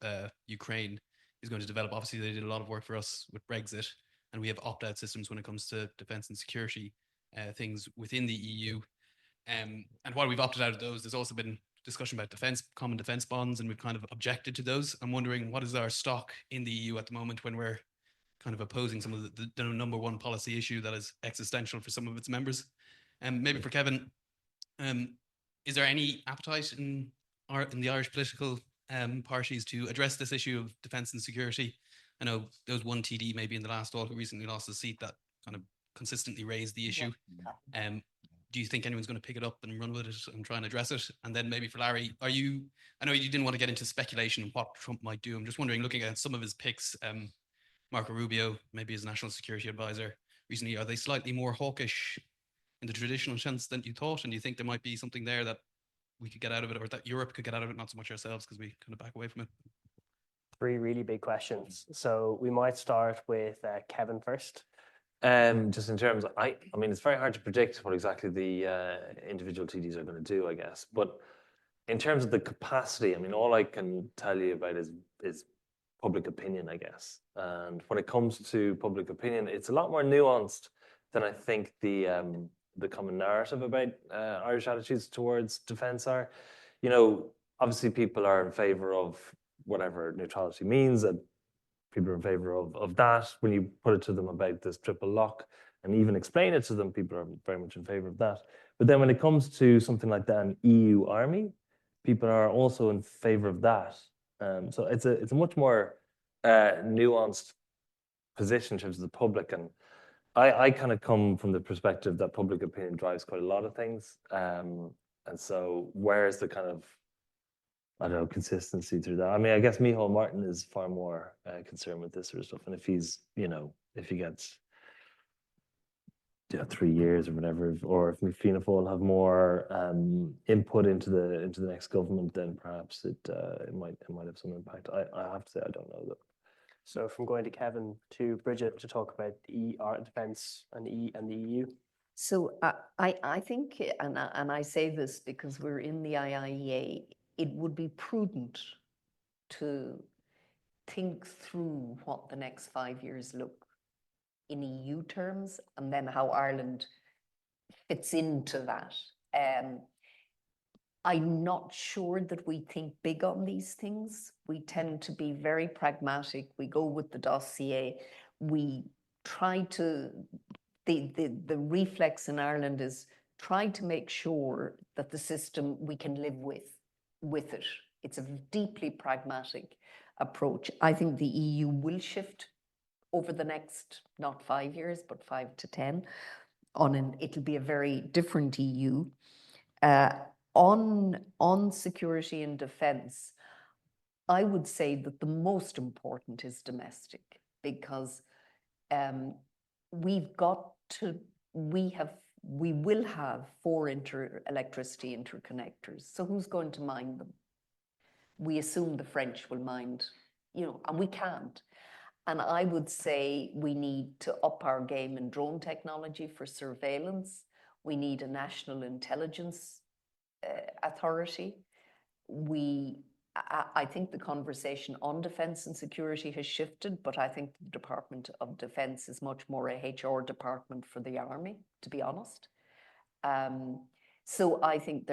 Ukraine is going to develop? Obviously, they did a lot of work for us with Brexit, and we have opt-out systems when it comes to defence and security things within the EU. And while we've opted out of those, there's also been discussion about common defence bonds, and we've kind of objected to those. I'm wondering, what is our stock in the EU at the moment when we're kind of opposing some of the number one policy issue that is existential for some of its members? And maybe for Kevin, is there any appetite in the Irish political parties to address this issue of defence and security? I know there was one TD maybe in the last Dáil who recently lost his seat that kind of consistently raised the issue. Do you think anyone's going to pick it up and run with it and try and address it? And then maybe for Larry, I know you didn't want to get into speculation on what Trump might do. I'm just wondering, looking at some of his picks, Marco Rubio, maybe his national security advisor recently, are they slightly more hawkish in the traditional sense than you thought? And do you think there might be something there that we could get out of it, or that Europe could get out of it, not so much ourselves because we kind of back away from it? Three really big questions. So we might start with Kevin first. Just in terms of, I mean, it's very hard to predict what exactly the individual TDs are going to do, I guess. But in terms of the capacity, I mean, all I can tell you about is public opinion, I guess. And when it comes to public opinion, it's a lot more nuanced than I think the common narrative about Irish attitudes towards defence are. You know, obviously people are in favour of whatever neutrality means, and people are in favour of that. When you put it to them about this triple lock and even explain it to them, people are very much in favour of that. But then when it comes to something like that, an EU army, people are also in favour of that. So it's a much more nuanced position in terms of the public. And I kind of come from the perspective that public opinion drives quite a lot of things. And so where's the kind of, I don't know, consistency through that? I mean, I guess Micheál Martin is far more concerned with this sort of stuff. And if he's, you know, if he gets 3 years or whatever, or if Fianna Fáil have more input into the next government, then perhaps it might have some impact. I have to say I don't know though. So from going to Kevin to Brigid to talk about defence and the EU. So I think, and I say this because we're in the IIEA, it would be prudent to think through what the next 5 years look in EU terms, and then how Ireland fits into that. I'm not sure that we think big on these things. We tend to be very pragmatic. We go with the dossier. We try to, the reflex in Ireland is try to make sure that the system we can live with it. It's a deeply pragmatic approach. I think the EU will shift over the next, not 5 years, but 5 to 10. It'll be a very different EU. On security and defence, I would say that the most important is domestic, because we will have 4 electricity interconnectors. So who's going to mind them? We assume the French will mind, you know, and we can't. And I would say we need to up our game in drone technology for surveillance. We need a national intelligence authority. I think the conversation on defence and security has shifted, but I think the Department of Defence is much more a HR department for the army, to be honest. So I think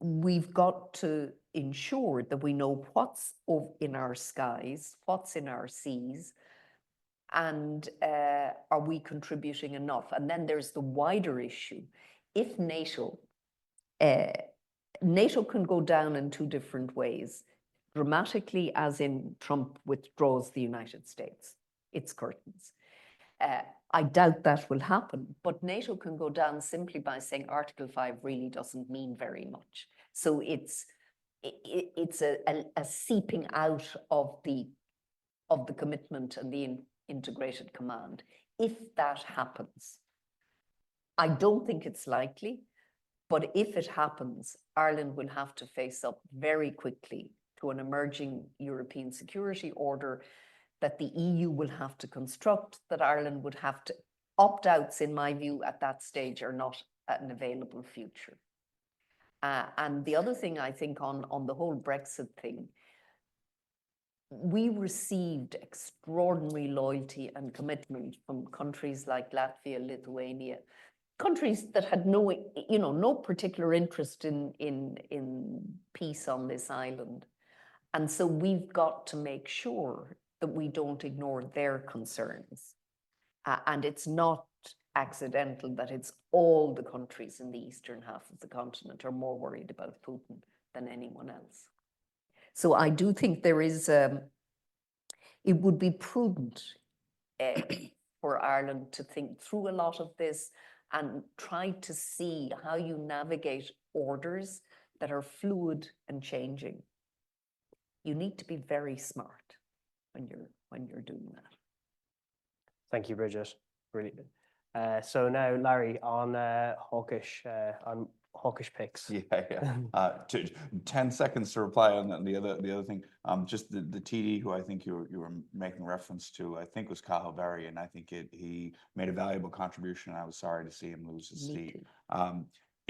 we've got to ensure that we know what's in our skies, what's in our seas, and are we contributing enough? And then there's the wider issue. If NATO can go down in 2 different ways. Dramatically, as in Trump withdraws the United States, its curtains. I doubt that will happen, but NATO can go down simply by saying Article 5 really doesn't mean very much. So it's a seeping out of the commitment and the integrated command. If that happens, I don't think it's likely, But if it happens, Ireland will have to face up very quickly to an emerging European security order that the EU will have to construct, that Ireland would have to, opt-outs, in my view, at that stage are not an available future. And the other thing I think on the whole Brexit thing, we received extraordinary loyalty and commitment from countries like Latvia, Lithuania, countries that had no, no particular interest in peace on this island. And so we've got to make sure that we don't ignore their concerns. And it's not accidental that it's all the countries in the eastern half of the continent are more worried about Putin than anyone else. So I do think there is, it would be prudent for Ireland to think through a lot of this and try to see how you navigate orders that are fluid and changing. You need to be very smart when you're doing that. Thank you, Brigid. Brilliant. So now, Larry, on hawkish picks. Yeah. 10 seconds to reply on the other thing. Just the TD who I think you were making reference to, I think was Cathal Berry, and I think he made a valuable contribution, and I was sorry to see him lose his seat.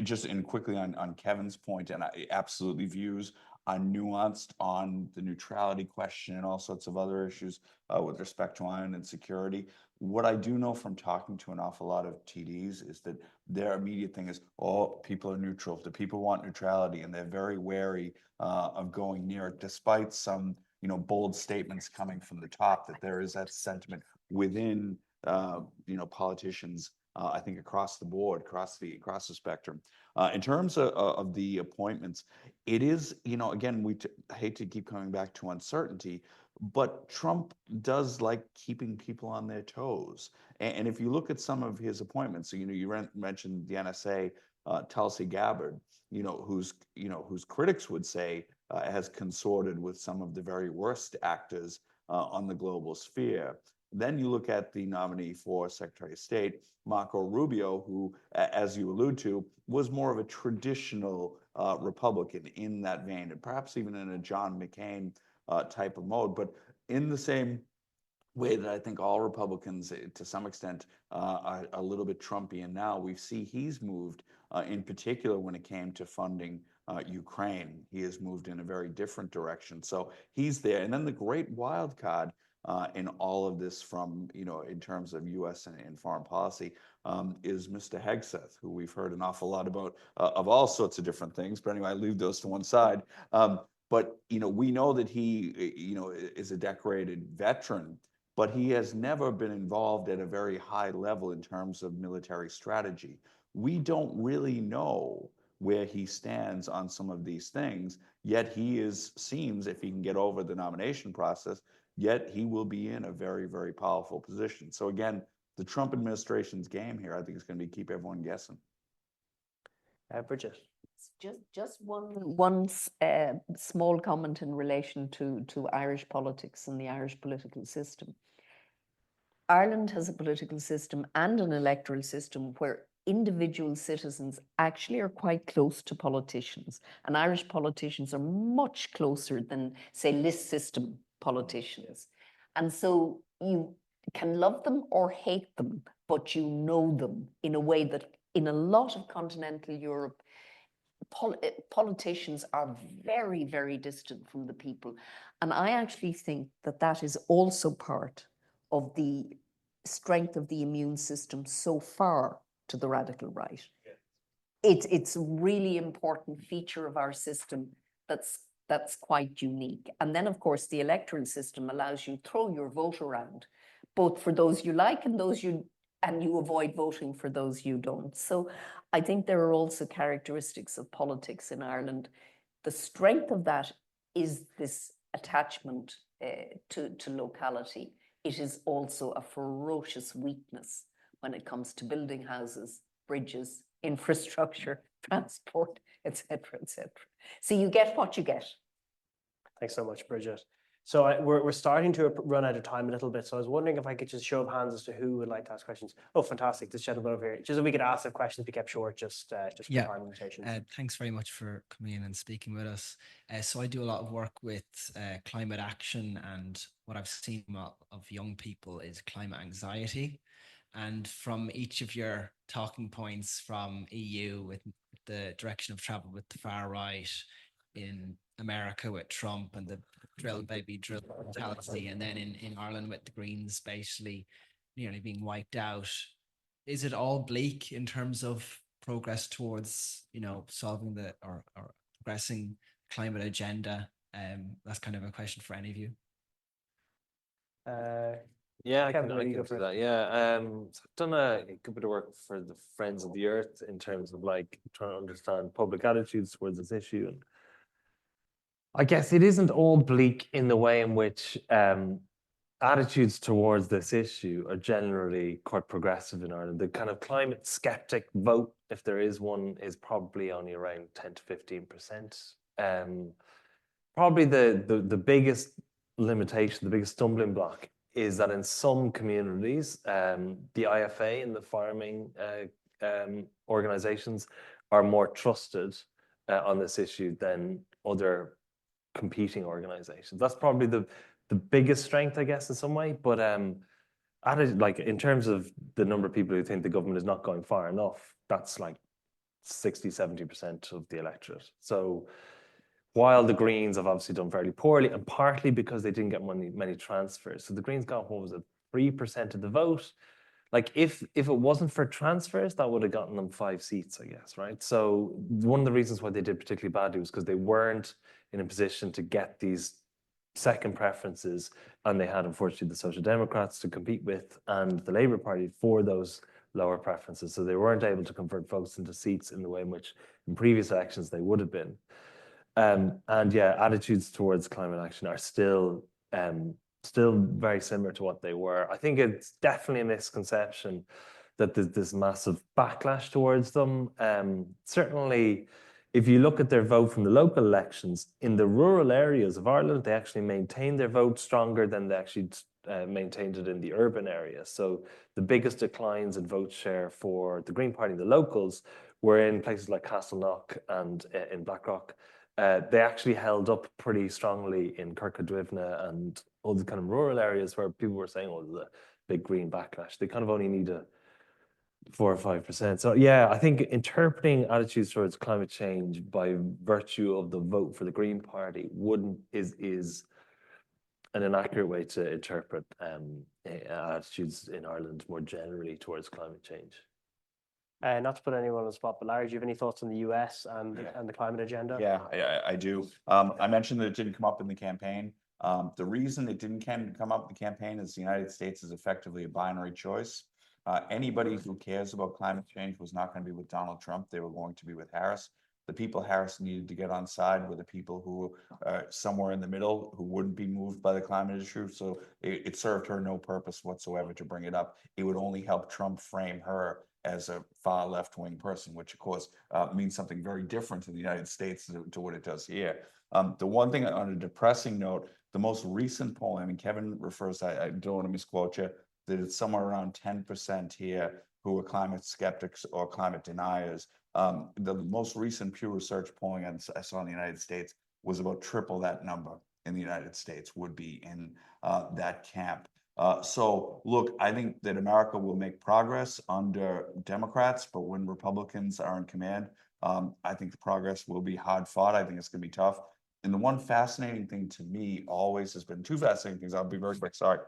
Just quickly on Kevin's point, and I absolutely views nuanced on the neutrality question and all sorts of other issues with respect to Ireland and security. What I do know from talking to an awful lot of TDs is that their immediate thing is, oh, people are neutral. The people want neutrality, and they're very wary of going near it, despite some, bold statements coming from the top that there is that sentiment within, politicians. I think across the board, across the spectrum. In terms of the appointments, it is, again, I hate to keep coming back to uncertainty, but Trump does like keeping people on their toes. And if you look at some of his appointments, so, you mentioned the NSA, Tulsi Gabbard, whose critics would say has consorted with some of the very worst actors on the global sphere. Then you look at the nominee for Secretary of State, Marco Rubio, who, as you allude to, was more of a traditional Republican in that vein, and perhaps even in a John McCain type of mode. But in the same way that I think all Republicans, to some extent, are a little bit Trumpian now, we see he's moved, in particular when it came to funding Ukraine. He has moved in a very different direction. So he's there. And then the great wild card in all of this from, in terms of U.S. and foreign policy, is Mr. Hegseth, who we've heard an awful lot about of all sorts of different things. But anyway, I leave those to one side. But, we know that he, is a decorated veteran, but he has never been involved at a very high level in terms of military strategy. We don't really know where he stands on some of these things, yet he seems, if he can get over the nomination process, yet he will be in a very, very powerful position. So again, the Trump administration's game here, I think, is going to be keep everyone guessing. Brigid. Just one small comment in relation to Irish politics and the Irish political system. Ireland has a political system and an electoral system where individual citizens actually are quite close to politicians, and Irish politicians are much closer than, say, list system politicians. And so you can love them or hate them, but you know them in a way that in a lot of continental Europe, politicians are very, very distant from the people. And I actually think that that is also part of the strength of the immune system so far to the radical right. It's a really important feature of our system that's quite unique. And then, of course, the electoral system allows you to throw your vote around, both for those you like and you avoid voting for those you don't. So I think there are also characteristics of politics in Ireland. The strength of that is this attachment to locality. It is also a ferocious weakness when it comes to building houses, bridges, infrastructure, transport, etc., etc. So you get what you get. Thanks so much, Brigid. So we're starting to run out of time a little bit. So I was wondering if I could just show of hands as to who would like to ask questions. Oh, fantastic. This gentleman over here. Just if we could ask the questions be kept short, just for Yeah. time limitations. Thanks very much for coming in and speaking with us. So I do a lot of work with climate action, and what I've seen of young people is climate anxiety. And from each of your talking points from EU with the direction of travel with the far right, in America with Trump and the drill baby drill mentality, and then in Ireland with the Greens basically nearly being wiped out, is it all bleak in terms of progress towards, solving or progressing climate agenda? That's kind of a question for any of you. Yeah, I Kevin, can maybe you go answer first. that. Yeah, so I've done a good bit of work for the Friends of the Earth in terms of like trying to understand public attitudes towards this issue. And I guess it isn't all bleak in the way in which attitudes towards this issue are generally quite progressive in Ireland. The kind of climate skeptic vote, if there is one, is probably only around 10 to 15%. Probably the biggest limitation, the biggest stumbling block is that in some communities, the IFA and the farming organizations are more trusted on this issue than other competing organizations. That's probably the biggest strength, I guess, in some way. But like in terms of the number of people who think the government is not going far enough, that's like 60, 70% of the electorate. So while the Greens have obviously done fairly poorly, and partly because they didn't get many transfers. So the Greens got, what was it, 3% of the vote? Like if it wasn't for transfers, that would have gotten them 5 seats, I guess, right? So one of the reasons why they did particularly badly was because they weren't in a position to get these second preferences, and they had, unfortunately, the Social Democrats to compete with and the Labour Party for those lower preferences. So they weren't able to convert votes into seats in the way in which in previous elections they would have been. And yeah, attitudes towards climate action are still very similar to what they were. I think it's definitely a misconception that there's this massive backlash towards them. Certainly, if you look at their vote from the local elections, in the rural areas of Ireland, they actually maintained their vote stronger than they actually maintained it in the urban areas. So the biggest declines in vote share for the Green Party, the locals, were in places like Castleknock and in Blackrock. They actually held up pretty strongly in Kirkcudwivna and all the kind of rural areas where people were saying, oh, there's a big green backlash. They kind of only need 4 or 5%. So yeah, I think interpreting attitudes towards climate change by virtue of the vote for the Green Party is an inaccurate way to interpret attitudes in Ireland more generally towards climate change. Not to put anyone on the spot, but Larry, do you have any thoughts on the US and the climate agenda? Yeah, I do. I mentioned that it didn't come up in the campaign. The reason it didn't come up in the campaign is the United States is effectively a binary choice. Anybody who cares about climate change was not going to be with Donald Trump. They were going to be with Harris. The people Harris needed to get on side were the people who are somewhere in the middle, who wouldn't be moved by the climate issue. So it served her no purpose whatsoever to bring it up. It would only help Trump frame her as a far left-wing person, which of course means something very different in the United States to what it does here. The one thing on a depressing note, the most recent poll, I mean, Kevin refers, I don't want to misquote you, that it's somewhere around 10% here who are climate skeptics or climate deniers. The most recent Pew Research polling I saw in the United States was about triple that number in the United States would be in that camp. So look, I think that America will make progress under Democrats, but when Republicans are in command, I think the progress will be hard fought. I think it's going to be tough. And the one fascinating thing to me always has been two fascinating things. I'll be very quick. Sorry.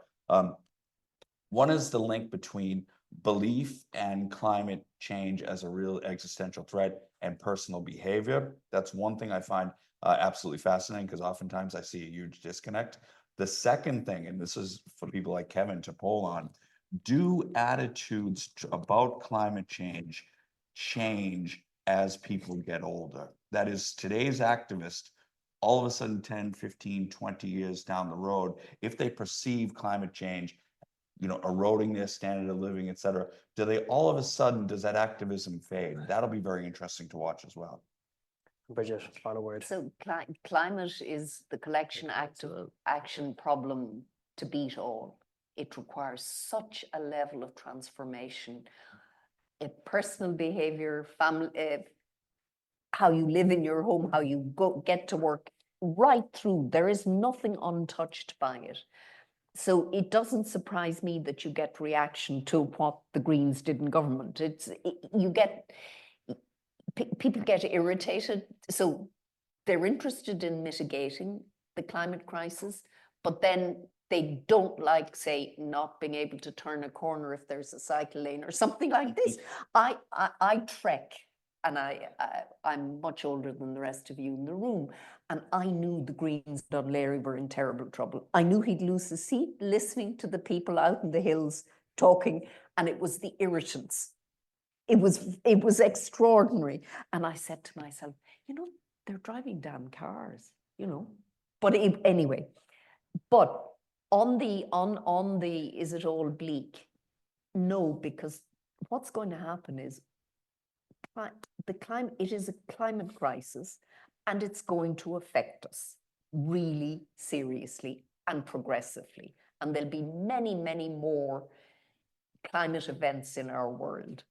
One is the link between belief and climate change as a real existential threat and personal behavior. That's one thing I find absolutely fascinating because oftentimes I see a huge disconnect. The second thing, and this is for people like Kevin to poll on, do attitudes about climate change as people get older? That is, today's activists, all of a sudden 10, 15, 20 years down the road, if they perceive climate change, eroding their standard of living, et cetera, do they all of a sudden, does that activism fade? That'll be very interesting to watch as well. Brigid, final word. So climate is the collection action problem to beat all. It requires such a level of transformation, personal behavior, family, how you live in your home, how you get to work, right through. There is nothing untouched by it. So it doesn't surprise me that you get reaction to what the Greens did in government. People get irritated. So they're interested in mitigating the climate crisis, but then they don't like, say, not being able to turn a corner if there's a cycle lane or something like this. I trek, and I'm much older than the rest of you in the room, and I knew the Greens Donnelly were in terrible trouble. I knew he'd lose his seat listening to the people out in the hills talking, and it was the irritants. It was extraordinary. And I said to myself, they're driving damn cars, But anyway, but on the is it all bleak? No, because what's going to happen is it is a climate crisis, and it's going to affect us really seriously and progressively. And there'll be many, many more climate events in our world.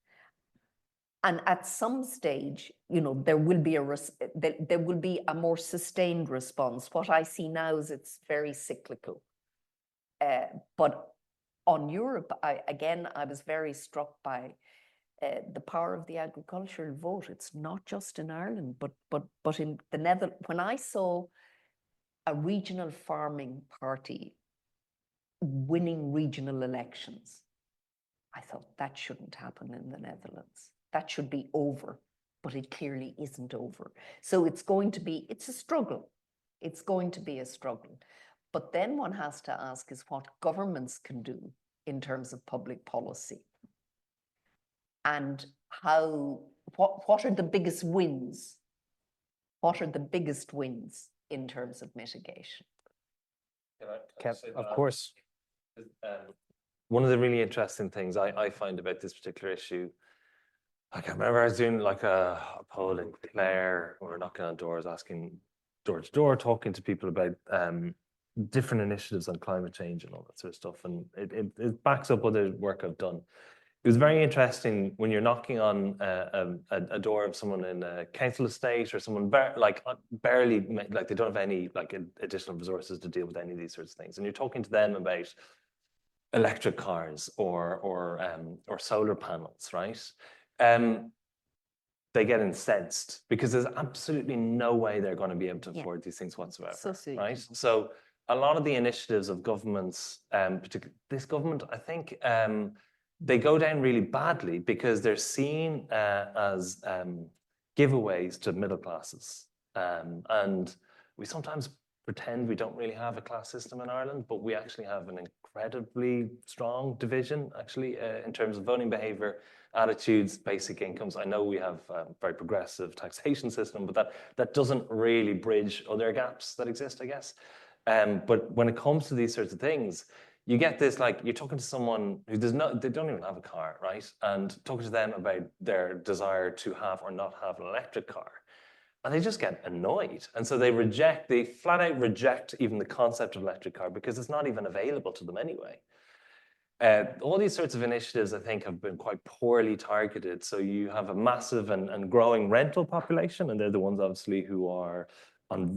And at some stage, there will be a more sustained response. What I see now is it's very cyclical. But on Europe, I was very struck by the power of the agricultural vote. It's not just in Ireland, but in the Netherlands. When I saw a regional farming party winning regional elections, I thought that shouldn't happen in the Netherlands. That should be over, but it clearly isn't over. So it's a struggle. It's going to be a struggle. But then one has to ask is what governments can do in terms of public policy. And what are the biggest wins? What are the biggest wins in terms of mitigation? Of course. One of the really interesting things I find about this particular issue, I remember I was doing like a poll in Clare, we were knocking on doors, asking door to door, talking to people about different initiatives on climate change and all that sort of stuff. And it backs up other work I've done. It was very interesting when you're knocking on a door of someone in a council estate or someone barely, like they don't have any additional resources to deal with any of these sorts of things. And you're talking to them about electric cars or solar panels, right? They get incensed because there's absolutely no way they're going to be able to afford these things whatsoever, right? So a lot of the initiatives of governments, particularly this government, I think they go down really badly because they're seen as giveaways to middle classes. And we sometimes pretend we don't really have a class system in Ireland, but we actually have an incredibly strong division, actually, in terms of voting behaviour, attitudes, basic incomes. I know we have a very progressive taxation system, but that doesn't really bridge other gaps that exist, I guess. But when it comes to these sorts of things, you get this, like, you're talking to someone who they don't even have a car, right? And talking to them about their desire to have or not have an electric car. And they just get annoyed. And so they flat out reject even the concept of electric car because it's not even available to them anyway. All these sorts of initiatives, I think, have been quite poorly targeted. So you have a massive and growing rental population, and they're the ones, obviously, who are on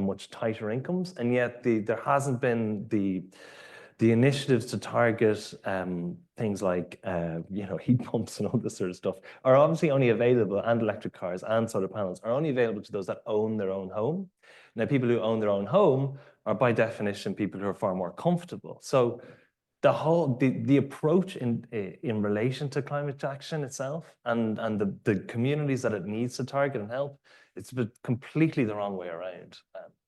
much tighter incomes. And yet there hasn't been the initiatives to target things like heat pumps and all this sort of stuff are obviously only available, and electric cars and solar panels are only available to those that own their own home. Now, people who own their own home are by definition people who are far more comfortable. So the approach in relation to climate action itself and the communities that it needs to target and help, it's completely the wrong way around.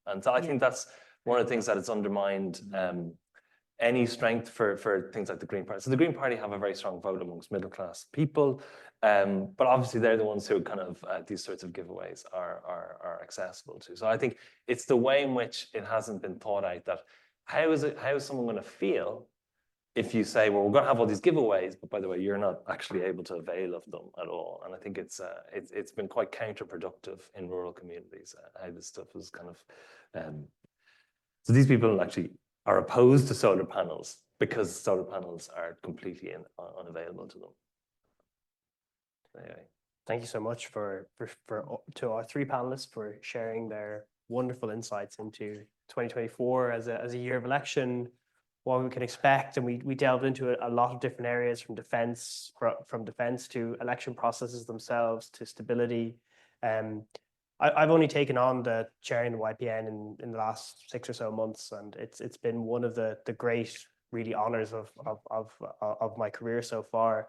And so I think that's one of the things that it's undermined any strength for things like the Green Party. So the Green Party have a very strong vote amongst middle-class people, but obviously they're the ones who kind of these sorts of giveaways are accessible to. So I think it's the way in which it hasn't been thought out that how is someone going to feel if you say, well, we're going to have all these giveaways, but by the way, you're not actually able to avail of them at all. And I think it's been quite counterproductive in rural communities, how this stuff is kind of, so these people actually are opposed to solar panels because solar panels are completely unavailable to them. Anyway. Thank you so much to our three panelists for sharing their wonderful insights into 2024 as a year of election, what we can expect, and we delved into a lot of different areas, from defence to election processes themselves to stability. I've only taken on the chairing the YPN in the last 6 or so months, and it's been one of the great really honors of my career so far.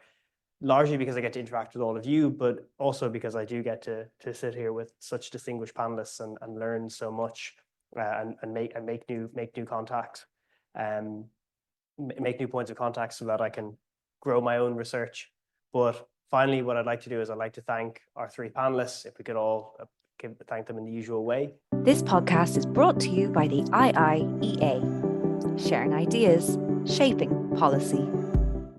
Largely because I get to interact with all of you, but also because I do get to sit here with such distinguished panelists and learn so much, and make new contacts, make new points of contact so that I can grow my own research. But finally, what I'd like to do is I'd like to thank our three panelists. If we could all thank them in the usual way. This podcast is brought to you by the IIEA, sharing ideas, shaping policy.